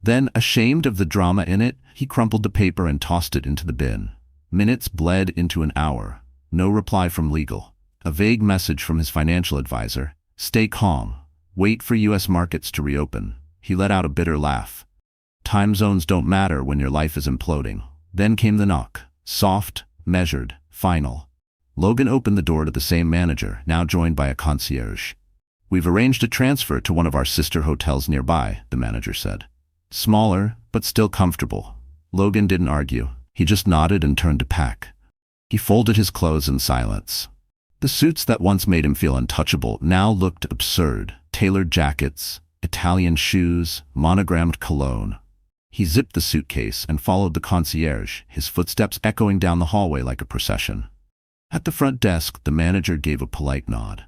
[SPEAKER 1] Then, ashamed of the drama in it, he crumpled the paper and tossed it into the bin. Minutes bled into an hour. No reply from legal. A vague message from his financial advisor. "Stay calm. Wait for U.S. markets to reopen." He let out a bitter laugh. Time zones don't matter when your life is imploding. Then came the knock. Soft, measured, final. Logan opened the door to the same manager, now joined by a concierge. "We've arranged a transfer to one of our sister hotels nearby," the manager said. Smaller, but still comfortable. Logan didn't argue. He just nodded and turned to pack. He folded his clothes in silence. The suits that once made him feel untouchable now looked absurd. Tailored jackets, Italian shoes, monogrammed cologne. He zipped the suitcase and followed the concierge, his footsteps echoing down the hallway like a procession. At the front desk, the manager gave a polite nod.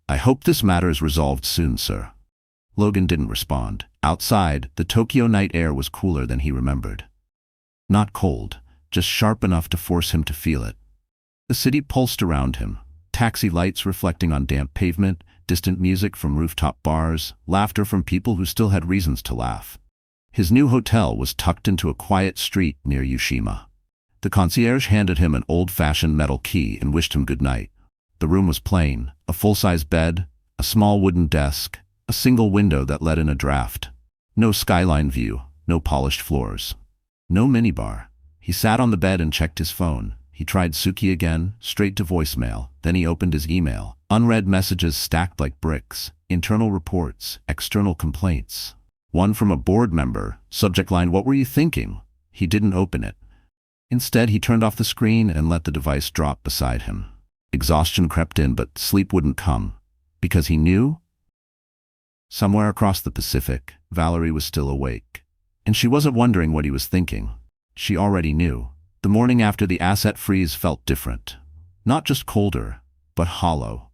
[SPEAKER 1] "I hope this matter is resolved soon, sir." Logan didn't respond. Outside, the Tokyo night air was cooler than he remembered. Not cold, just sharp enough to force him to feel it. The city pulsed around him, taxi lights reflecting on damp pavement, distant music from rooftop bars, laughter from people who still had reasons to laugh. His new hotel was tucked into a quiet street near Yushima. The concierge handed him an old-fashioned metal key and wished him good night. The room was plain: a full-size bed, a small wooden desk, a single window that let in a draft. No skyline view, no polished floors. No minibar. He sat on the bed and checked his phone. He tried Suki again, straight to voicemail. Then he opened his email. Unread messages stacked like bricks. Internal reports, external complaints. One from a board member, subject line, "What were you thinking?" He didn't open it. Instead, he turned off the screen and let the device drop beside him. Exhaustion crept in, but sleep wouldn't come. Because he knew? Somewhere across the Pacific, Valerie was still awake. And she wasn't wondering what he was thinking. She already knew. The morning after the asset freeze felt different. Not just colder, but hollow.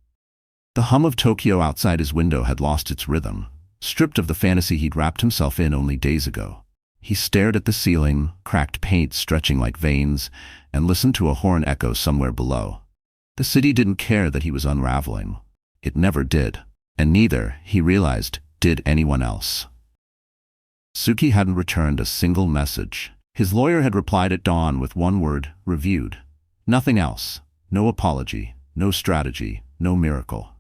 [SPEAKER 1] The hum of Tokyo outside his window had lost its rhythm, stripped of the fantasy he'd wrapped himself in only days ago. He stared at the ceiling, cracked paint stretching like veins, and listened to a horn echo somewhere below. The city didn't care that he was unraveling. It never did. And neither, he realized, did anyone else. Suki hadn't returned a single message. His lawyer had replied at dawn with one word: reviewed. Nothing else. No apology, no strategy, no miracle.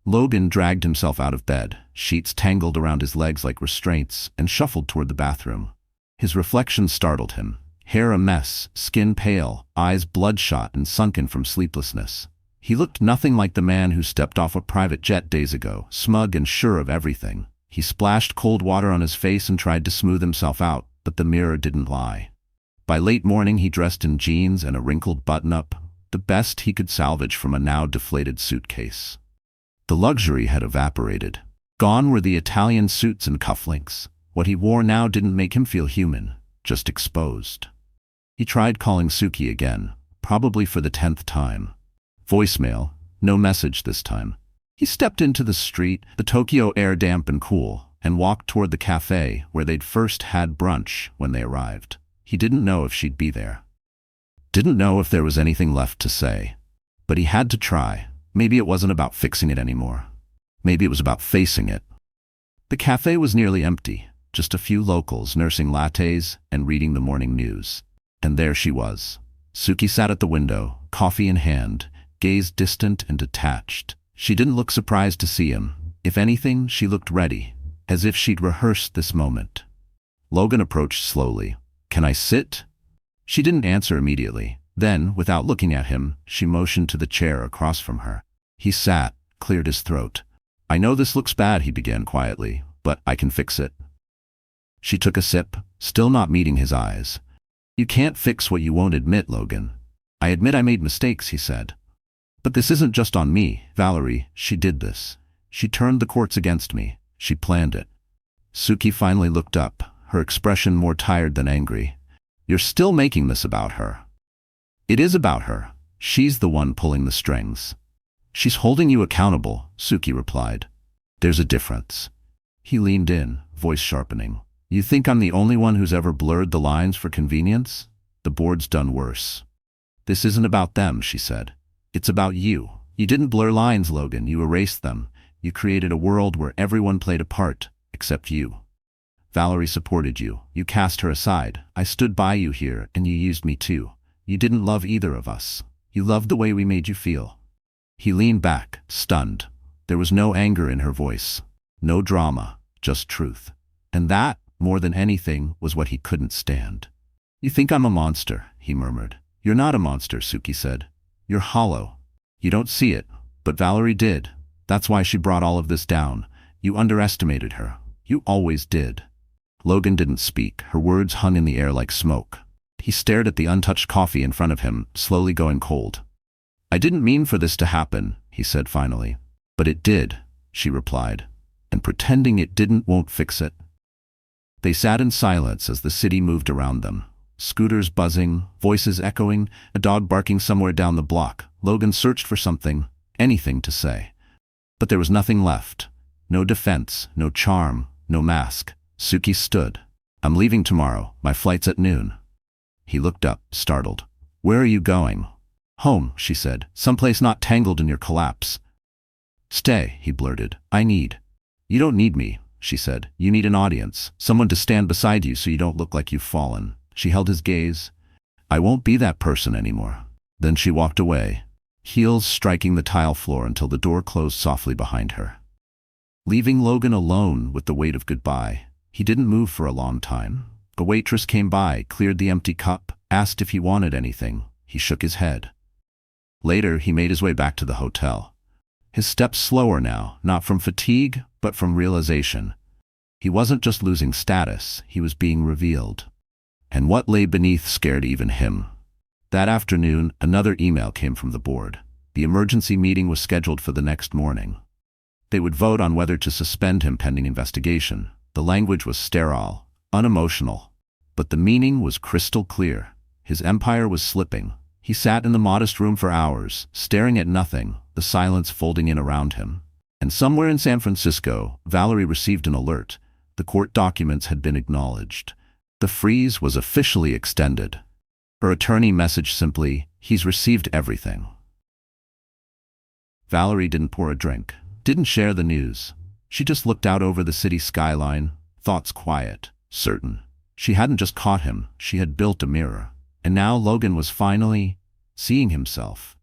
[SPEAKER 1] Logan dragged himself out of bed, sheets tangled around his legs like restraints, and shuffled toward the bathroom. His reflection startled him. Hair a mess, skin pale, eyes bloodshot and sunken from sleeplessness. He looked nothing like the man who stepped off a private jet days ago, smug and sure of everything. He splashed cold water on his face and tried to smooth himself out, but the mirror didn't lie. By late morning he dressed in jeans and a wrinkled button-up, the best he could salvage from a now deflated suitcase. The luxury had evaporated. Gone were the Italian suits and cufflinks. What he wore now didn't make him feel human, just exposed. He tried calling Suki again, probably for the 10th time. Voicemail, no message this time. He stepped into the street, the Tokyo air damp and cool, and walked toward the cafe where they'd first had brunch when they arrived. He didn't know if she'd be there. Didn't know if there was anything left to say. But he had to try. Maybe it wasn't about fixing it anymore. Maybe it was about facing it. The cafe was nearly empty, just a few locals nursing lattes and reading the morning news. And there she was. Suki sat at the window, coffee in hand, gaze distant and detached. She didn't look surprised to see him. If anything, she looked ready, as if she'd rehearsed this moment. Logan approached slowly. "Can I sit?" She didn't answer immediately. Then, without looking at him, she motioned to the chair across from her. He sat, cleared his throat. "I know this looks bad," he began quietly, "but I can fix it." She took a sip, still not meeting his eyes. "You can't fix what you won't admit, Logan." "I admit I made mistakes," he said. "But this isn't just on me, Valerie. She did this. She turned the courts against me. She planned it." Suki finally looked up, her expression more tired than angry. "You're still making this about her." "It is about her. She's the one pulling the strings." "She's holding you accountable," Suki replied. "There's a difference." He leaned in, voice sharpening. "You think I'm the only one who's ever blurred the lines for convenience? The board's done worse." "This isn't about them," she said. "It's about you. You didn't blur lines, Logan. You erased them. You created a world where everyone played a part, except you. Valerie supported you. You cast her aside. I stood by you here, and you used me too. You didn't love either of us. You loved the way we made you feel." He leaned back, stunned. There was no anger in her voice. No drama, just truth. And that, more than anything, was what he couldn't stand. "You think I'm a monster," he murmured. "You're not a monster," Suki said. "You're hollow. You don't see it, but Valerie did. That's why she brought all of this down. You underestimated her. You always did." Logan didn't speak. Her words hung in the air like smoke. He stared at the untouched coffee in front of him, slowly going cold. "I didn't mean for this to happen," he said finally. "But it did," she replied. "And pretending it didn't won't fix it." They sat in silence as the city moved around them. Scooters buzzing, voices echoing, a dog barking somewhere down the block. Logan searched for something, anything to say. But there was nothing left. No defense, no charm, no mask. Suki stood. "I'm leaving tomorrow. My flight's at noon." He looked up, startled. "Where are you going?" "Home," she said. "Someplace not tangled in your collapse." "Stay," he blurted. "I need." "You don't need me," she said. "You need an audience. Someone to stand beside you so you don't look like you've fallen." She held his gaze. "I won't be that person anymore." Then she walked away. heels striking the tile floor until the door closed softly behind her. Leaving Logan alone with the weight of goodbye, he didn't move for a long time. A waitress came by, cleared the empty cup, asked if he wanted anything. He shook his head. Later, he made his way back to the hotel. His steps slower now, not from fatigue, but from realization. He wasn't just losing status, he was being revealed. And what lay beneath scared even him. That afternoon, another email came from the board. The emergency meeting was scheduled for the next morning. They would vote on whether to suspend him pending investigation. The language was sterile, unemotional, but the meaning was crystal clear. His empire was slipping. He sat in the modest room for hours, staring at nothing, the silence folding in around him. And somewhere in San Francisco, Valerie received an alert. The court documents had been acknowledged. The freeze was officially extended. Her attorney messaged simply, "He's received everything." Valerie didn't pour a drink, didn't share the news. She just looked out over the city skyline, thoughts quiet, certain. She hadn't just caught him, she had built a mirror. And now Logan was finally seeing himself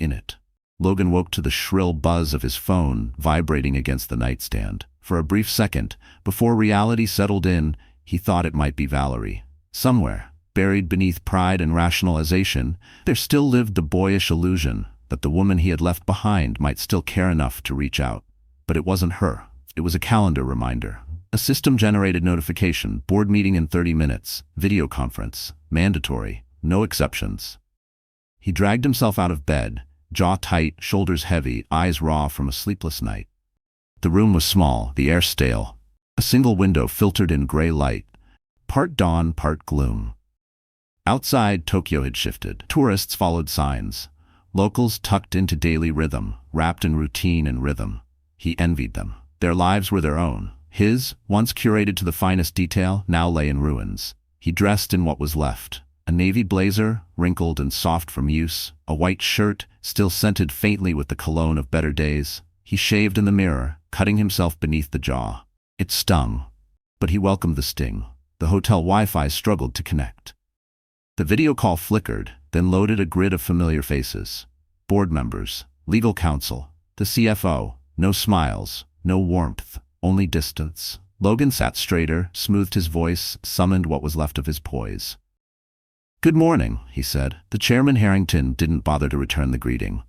[SPEAKER 1] in it. Logan woke to the shrill buzz of his phone vibrating against the nightstand. For a brief second, before reality settled in, he thought it might be Valerie. Somewhere, buried beneath pride and rationalization, there still lived the boyish illusion that the woman he had left behind might still care enough to reach out. But it wasn't her. It was a calendar reminder. A system-generated notification, board meeting in 30 minutes, video conference, mandatory, no exceptions. He dragged himself out of bed, jaw tight, shoulders heavy, eyes raw from a sleepless night. The room was small, the air stale. A single window filtered in gray light, part dawn, part gloom. Outside, Tokyo had shifted. Tourists followed signs. Locals tucked into daily rhythm, wrapped in routine and rhythm. He envied them. Their lives were their own. His, once curated to the finest detail, now lay in ruins. He dressed in what was left. A navy blazer, wrinkled and soft from use, a white shirt, still scented faintly with the cologne of better days. He shaved in the mirror, cutting himself beneath the jaw. It stung, but he welcomed the sting. The hotel Wi-Fi struggled to connect. The video call flickered, then loaded a grid of familiar faces. Board members, legal counsel, the CFO. No smiles, no warmth, only distance. Logan sat straighter, smoothed his voice, summoned what was left of his poise. "Good morning," he said. The chairman Harrington didn't bother to return the greeting.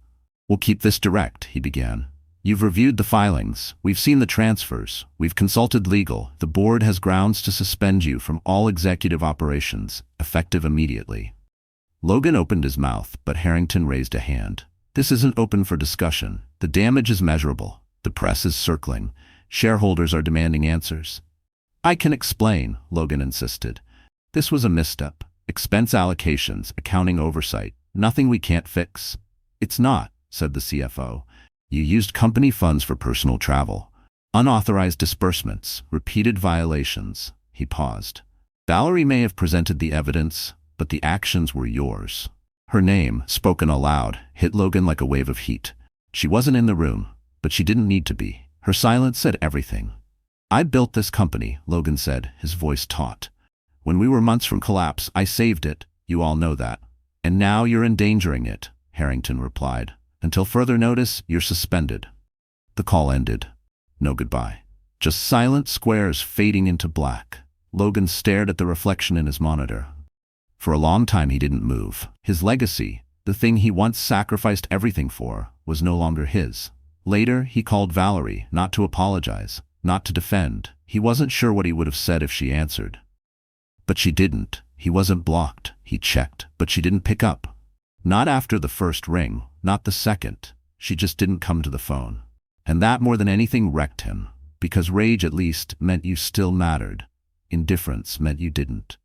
[SPEAKER 1] "We'll keep this direct," he began. "You've reviewed the filings. We've seen the transfers. We've consulted legal. The board has grounds to suspend you from all executive operations, effective immediately." Logan opened his mouth, but Harrington raised a hand. "This isn't open for discussion. The damage is measurable. The press is circling. Shareholders are demanding answers." "I can explain," Logan insisted. "This was a misstep. Expense allocations, accounting oversight. Nothing we can't fix." "It's not," said the CFO. "You used company funds for personal travel. Unauthorized disbursements, repeated violations." He paused. "Valerie may have presented the evidence, but the actions were yours." Her name, spoken aloud, hit Logan like a wave of heat. She wasn't in the room, but she didn't need to be. Her silence said everything. "I built this company," Logan said, his voice taut. "When we were months from collapse, I saved it. You all know that. And now you're endangering it," Harrington replied. "Until further notice, you're suspended." The call ended. No goodbye. Just silent squares fading into black. Logan stared at the reflection in his monitor. For a long time he didn't move. His legacy, the thing he once sacrificed everything for, was no longer his. Later, he called Valerie, not to apologize, not to defend. He wasn't sure what he would have said if she answered. But she didn't. He wasn't blocked. He checked, but she didn't pick up. Not after the first ring, not the second. She just didn't come to the phone. And that more than anything wrecked him, because rage at least meant you still mattered. Indifference meant you didn't.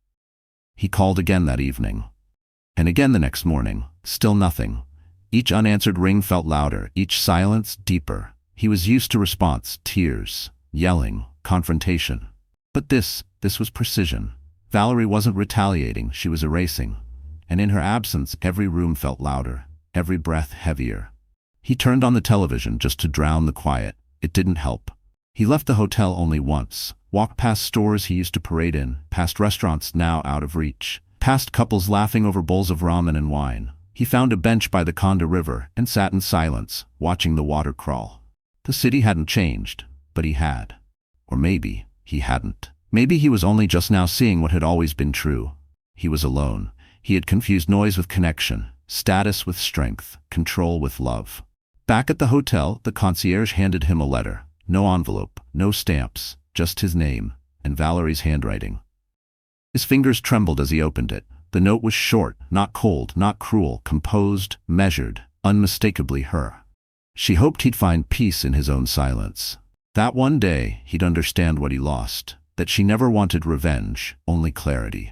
[SPEAKER 1] He called again that evening. And again the next morning. Still nothing. Each unanswered ring felt louder, each silence deeper. He was used to response, tears, yelling, confrontation. But this was precision. Valerie wasn't retaliating, she was erasing. And in her absence, every room felt louder, every breath heavier. He turned on the television just to drown the quiet. It didn't help. He left the hotel only once, walked past stores he used to parade in, past restaurants now out of reach, past couples laughing over bowls of ramen and wine. He found a bench by the Conda River and sat in silence, watching the water crawl. The city hadn't changed, but he had. Or maybe he hadn't. Maybe he was only just now seeing what had always been true. He was alone. He had confused noise with connection, status with strength, control with love. Back at the hotel, the concierge handed him a letter. No envelope, no stamps, just his name, and Valerie's handwriting. His fingers trembled as he opened it. The note was short, not cold, not cruel, composed, measured, unmistakably her. She hoped he'd find peace in his own silence. That one day, he'd understand what he lost, that she never wanted revenge, only clarity.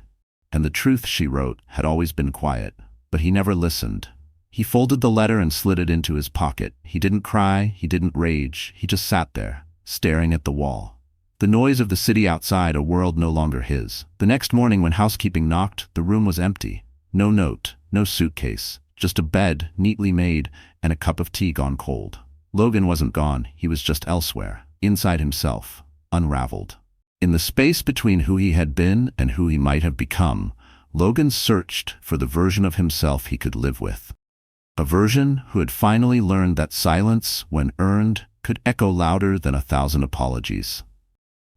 [SPEAKER 1] And the truth, she wrote, had always been quiet, but he never listened. He folded the letter and slid it into his pocket. He didn't cry, he didn't rage, he just sat there, staring at the wall. The noise of the city outside, a world no longer his. The next morning when housekeeping knocked, the room was empty. No note, no suitcase, just a bed, neatly made, and a cup of tea gone cold. Logan wasn't gone, he was just elsewhere, inside himself, unraveled. In the space between who he had been and who he might have become, Logan searched for the version of himself he could live with. A version who had finally learned that silence, when earned, could echo louder than 1,000 apologies.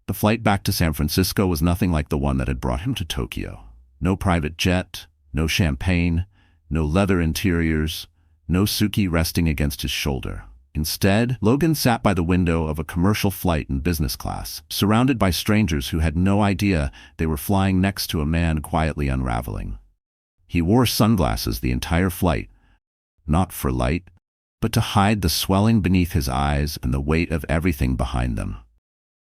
[SPEAKER 1] The flight back to San Francisco was nothing like the one that had brought him to Tokyo. No private jet, no champagne, no leather interiors, no Suki resting against his shoulder. Instead, Logan sat by the window of a commercial flight in business class, surrounded by strangers who had no idea they were flying next to a man quietly unraveling. He wore sunglasses the entire flight, not for light, but to hide the swelling beneath his eyes and the weight of everything behind them.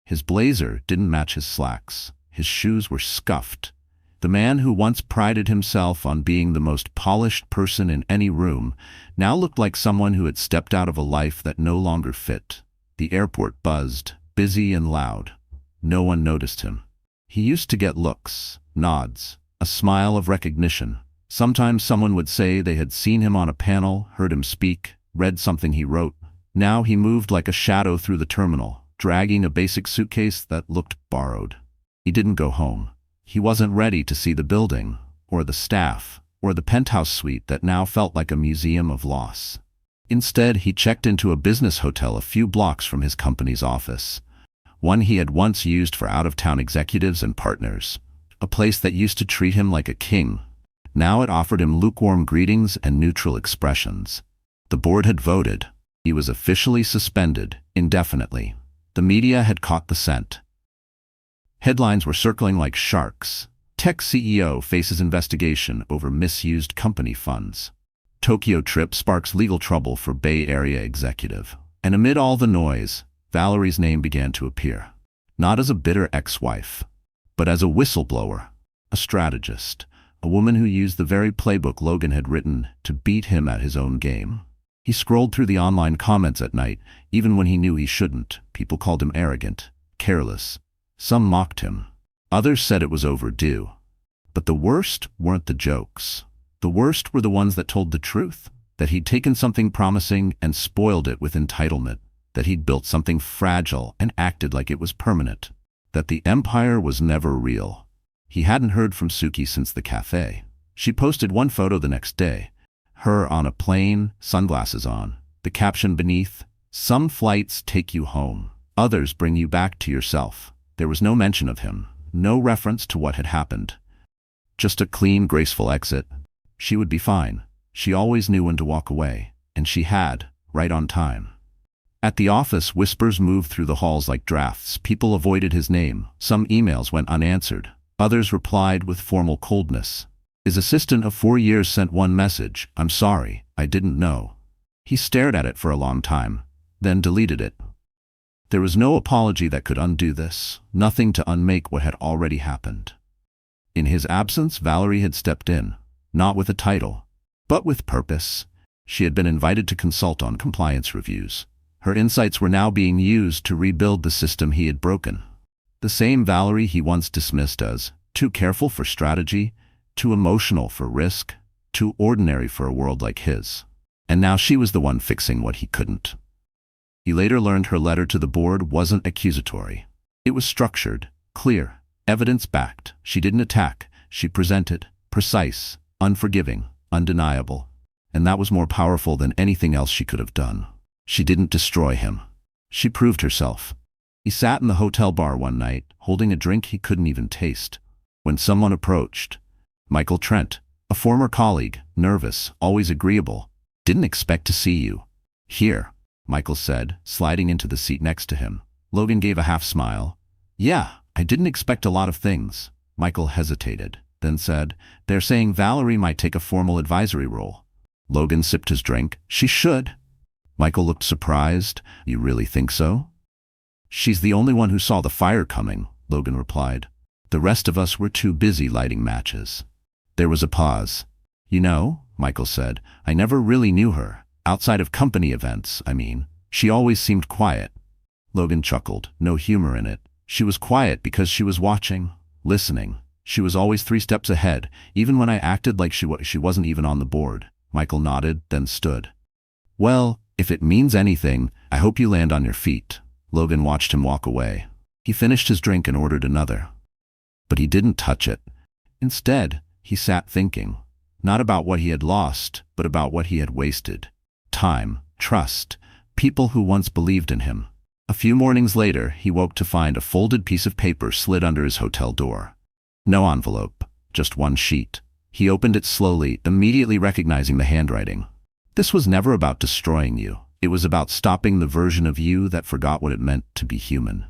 [SPEAKER 1] His blazer didn't match his slacks. His shoes were scuffed. The man who once prided himself on being the most polished person in any room now looked like someone who had stepped out of a life that no longer fit. The airport buzzed, busy and loud. No one noticed him. He used to get looks, nods, a smile of recognition. Sometimes someone would say they had seen him on a panel, heard him speak, read something he wrote. Now he moved like a shadow through the terminal, dragging a basic suitcase that looked borrowed. He didn't go home. He wasn't ready to see the building, or the staff, or the penthouse suite that now felt like a museum of loss. Instead, he checked into a business hotel a few blocks from his company's office, one he had once used for out-of-town executives and partners, a place that used to treat him like a king. Now it offered him lukewarm greetings and neutral expressions. The board had voted. He was officially suspended, indefinitely. The media had caught the scent. Headlines were circling like sharks. Tech CEO faces investigation over misused company funds. Tokyo trip sparks legal trouble for Bay Area executive. And amid all the noise, Valerie's name began to appear. Not as a bitter ex-wife, but as a whistleblower, a strategist, a woman who used the very playbook Logan had written to beat him at his own game. He scrolled through the online comments at night, even when he knew he shouldn't. People called him arrogant, careless. Some mocked him. Others said it was overdue. But the worst weren't the jokes. The worst were the ones that told the truth. That he'd taken something promising and spoiled it with entitlement. That he'd built something fragile and acted like it was permanent. That the empire was never real. He hadn't heard from Suki since the cafe. She posted one photo the next day. Her on a plane, sunglasses on. The caption beneath, "Some flights take you home. Others bring you back to yourself." There was no mention of him, no reference to what had happened. Just a clean, graceful exit. She would be fine. She always knew when to walk away, and she had, right on time. At the office, whispers moved through the halls like drafts. People avoided his name. Some emails went unanswered. Others replied with formal coldness. His assistant of 4 years sent one message, "I'm sorry, I didn't know." He stared at it for a long time, then deleted it. There was no apology that could undo this, nothing to unmake what had already happened. In his absence, Valerie had stepped in, not with a title, but with purpose. She had been invited to consult on compliance reviews. Her insights were now being used to rebuild the system he had broken. The same Valerie he once dismissed as too careful for strategy, too emotional for risk, too ordinary for a world like his. And now she was the one fixing what he couldn't. He later learned her letter to the board wasn't accusatory. It was structured, clear, evidence-backed. She didn't attack, she presented, precise, unforgiving, undeniable. and that was more powerful than anything else she could have done. She didn't destroy him. She proved herself. He sat in the hotel bar one night, holding a drink he couldn't even taste, when someone approached. Michael Trent, a former colleague, nervous, always agreeable. "Didn't expect to see you here," Michael said, sliding into the seat next to him. Logan gave a half smile. "Yeah, I didn't expect a lot of things." Michael hesitated, then said, "They're saying Valerie might take a formal advisory role." Logan sipped his drink. "She should." Michael looked surprised. "You really think so?" "She's the only one who saw the fire coming," Logan replied. "The rest of us were too busy lighting matches." There was a pause. "You know," Michael said, "I never really knew her. Outside of company events, I mean. She always seemed quiet." Logan chuckled, no humor in it. "She was quiet because she was watching, listening. She was always 3 steps ahead, even when I acted like she wasn't even on the board." Michael nodded, then stood. "Well, if it means anything, I hope you land on your feet." Logan watched him walk away. He finished his drink and ordered another. But he didn't touch it. Instead, he sat thinking, not about what he had lost, but about what he had wasted. Time, trust, people who once believed in him. A few mornings later, he woke to find a folded piece of paper slid under his hotel door. No envelope, just one sheet. He opened it slowly, immediately recognizing the handwriting. This was never about destroying you. It was about stopping the version of you that forgot what it meant to be human.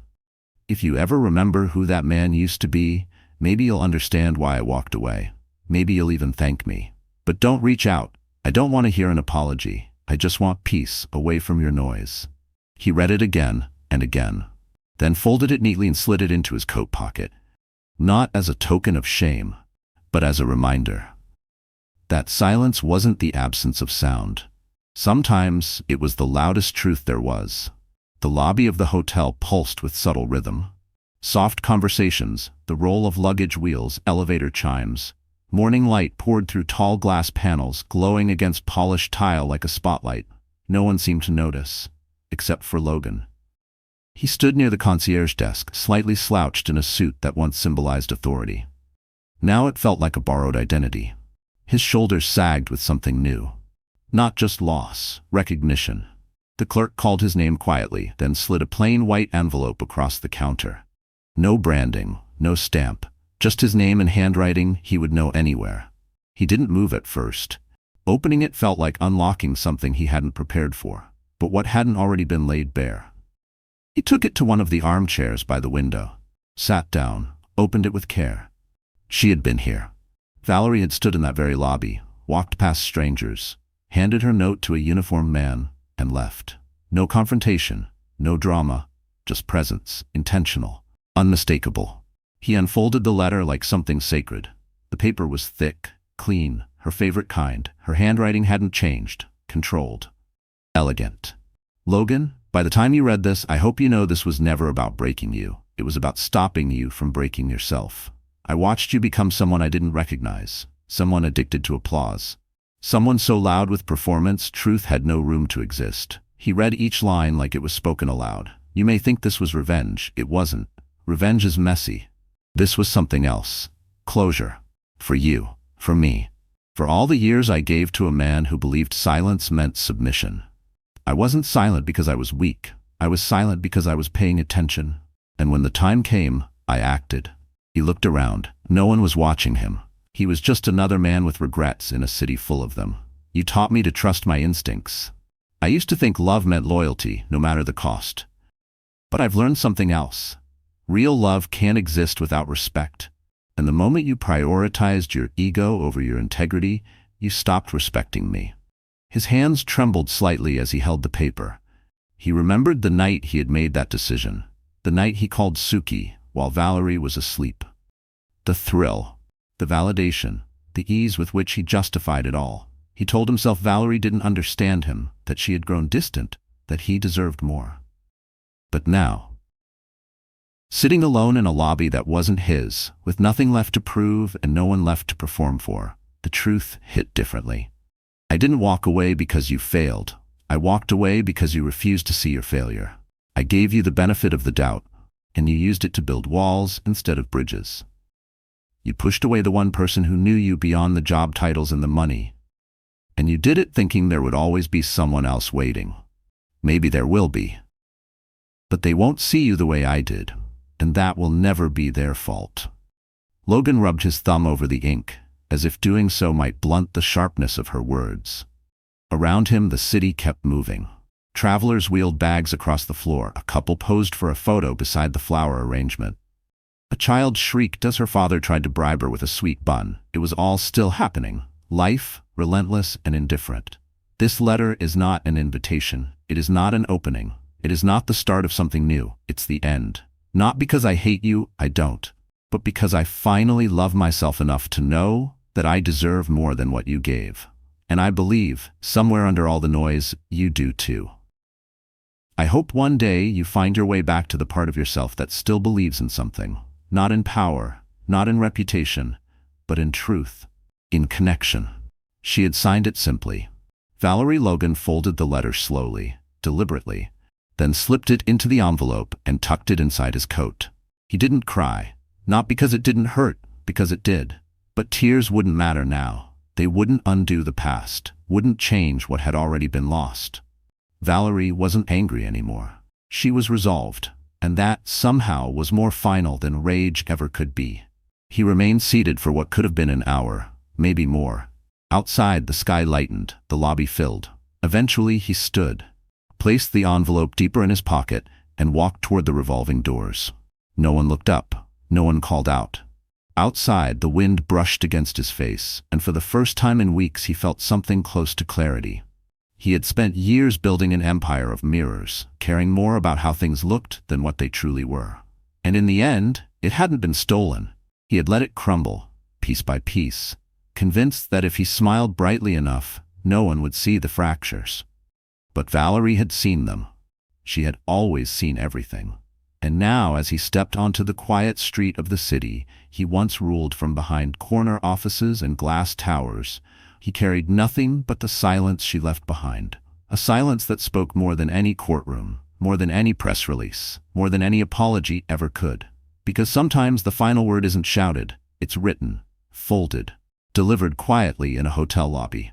[SPEAKER 1] If you ever remember who that man used to be, maybe you'll understand why I walked away. Maybe you'll even thank me. But don't reach out. I don't want to hear an apology. I just want peace, away from your noise. He read it again and again, then folded it neatly and slid it into his coat pocket. Not as a token of shame, but as a reminder. That silence wasn't the absence of sound. Sometimes it was the loudest truth there was. The lobby of the hotel pulsed with subtle rhythm. Soft conversations, the roll of luggage wheels, elevator chimes. Morning light poured through tall glass panels, glowing against polished tile like a spotlight. No one seemed to notice, except for Logan. He stood near the concierge desk, slightly slouched in a suit that once symbolized authority. Now it felt like a borrowed identity. His shoulders sagged with something new. Not just loss, recognition. The clerk called his name quietly, then slid a plain white envelope across the counter. No branding, no stamp, just his name and handwriting he would know anywhere. He didn't move at first. Opening it felt like unlocking something he hadn't prepared for, but what hadn't already been laid bare. He took it to one of the armchairs by the window, sat down, opened it with care. She had been here. Valerie had stood in that very lobby, walked past strangers, handed her note to a uniformed man, and left. No confrontation, no drama, just presence, intentional, unmistakable. He unfolded the letter like something sacred. The paper was thick, clean, her favorite kind. Her handwriting hadn't changed, controlled, elegant. "Logan, by the time you read this, I hope you know this was never about breaking you. It was about stopping you from breaking yourself. I watched you become someone I didn't recognize, someone addicted to applause. Someone so loud with performance, truth had no room to exist." He read each line like it was spoken aloud. "You may think this was revenge. It wasn't. Revenge is messy. This was something else. Closure. For you. For me. For all the years I gave to a man who believed silence meant submission. I wasn't silent because I was weak. I was silent because I was paying attention. And when the time came, I acted." He looked around. No one was watching him. He was just another man with regrets in a city full of them. "You taught me to trust my instincts. I used to think love meant loyalty, no matter the cost. But I've learned something else. Real love can't exist without respect. And the moment you prioritized your ego over your integrity, you stopped respecting me." His hands trembled slightly as he held the paper. He remembered the night he had made that decision, the night he called Suki while Valerie was asleep. The thrill, the validation, the ease with which he justified it all. He told himself Valerie didn't understand him, that she had grown distant, that he deserved more. But now, sitting alone in a lobby that wasn't his, with nothing left to prove and no one left to perform for, the truth hit differently. "I didn't walk away because you failed. I walked away because you refused to see your failure. I gave you the benefit of the doubt, and you used it to build walls instead of bridges. You pushed away the one person who knew you beyond the job titles and the money. And you did it thinking there would always be someone else waiting. Maybe there will be. But they won't see you the way I did, and that will never be their fault. Logan rubbed his thumb over the ink, as if doing so might blunt the sharpness of her words. Around him, the city kept moving. Travelers wheeled bags across the floor. A couple posed for a photo beside the flower arrangement. A child shrieked as her father tried to bribe her with a sweet bun. It was all still happening. Life, relentless and indifferent. This letter is not an invitation. It is not an opening. It is not the start of something new. It's the end. Not because I hate you, I don't, but because I finally love myself enough to know that I deserve more than what you gave. And I believe, somewhere under all the noise, you do too. I hope one day you find your way back to the part of yourself that still believes in something. Not in power, not in reputation, but in truth, in connection. She had signed it simply. Valerie. Logan folded the letter slowly, deliberately, then slipped it into the envelope and tucked it inside his coat. He didn't cry, not because it didn't hurt, because it did. But tears wouldn't matter now. They wouldn't undo the past, wouldn't change what had already been lost. Valerie wasn't angry anymore. She was resolved, and that somehow was more final than rage ever could be. He remained seated for what could have been an hour, maybe more. Outside, the sky lightened, the lobby filled. Eventually, he stood, placed the envelope deeper in his pocket, and walked toward the revolving doors. No one looked up. No one called out. Outside, the wind brushed against his face, and for the first time in weeks he felt something close to clarity. He had spent years building an empire of mirrors, caring more about how things looked than what they truly were. And in the end, it hadn't been stolen. He had let it crumble, piece by piece, convinced that if he smiled brightly enough, no one would see the fractures. But Valerie had seen them. She had always seen everything. And now, as he stepped onto the quiet street of the city he once ruled from behind corner offices and glass towers, he carried nothing but the silence she left behind. A silence that spoke more than any courtroom, more than any press release, more than any apology ever could. Because sometimes the final word isn't shouted, it's written, folded, delivered quietly in a hotel lobby.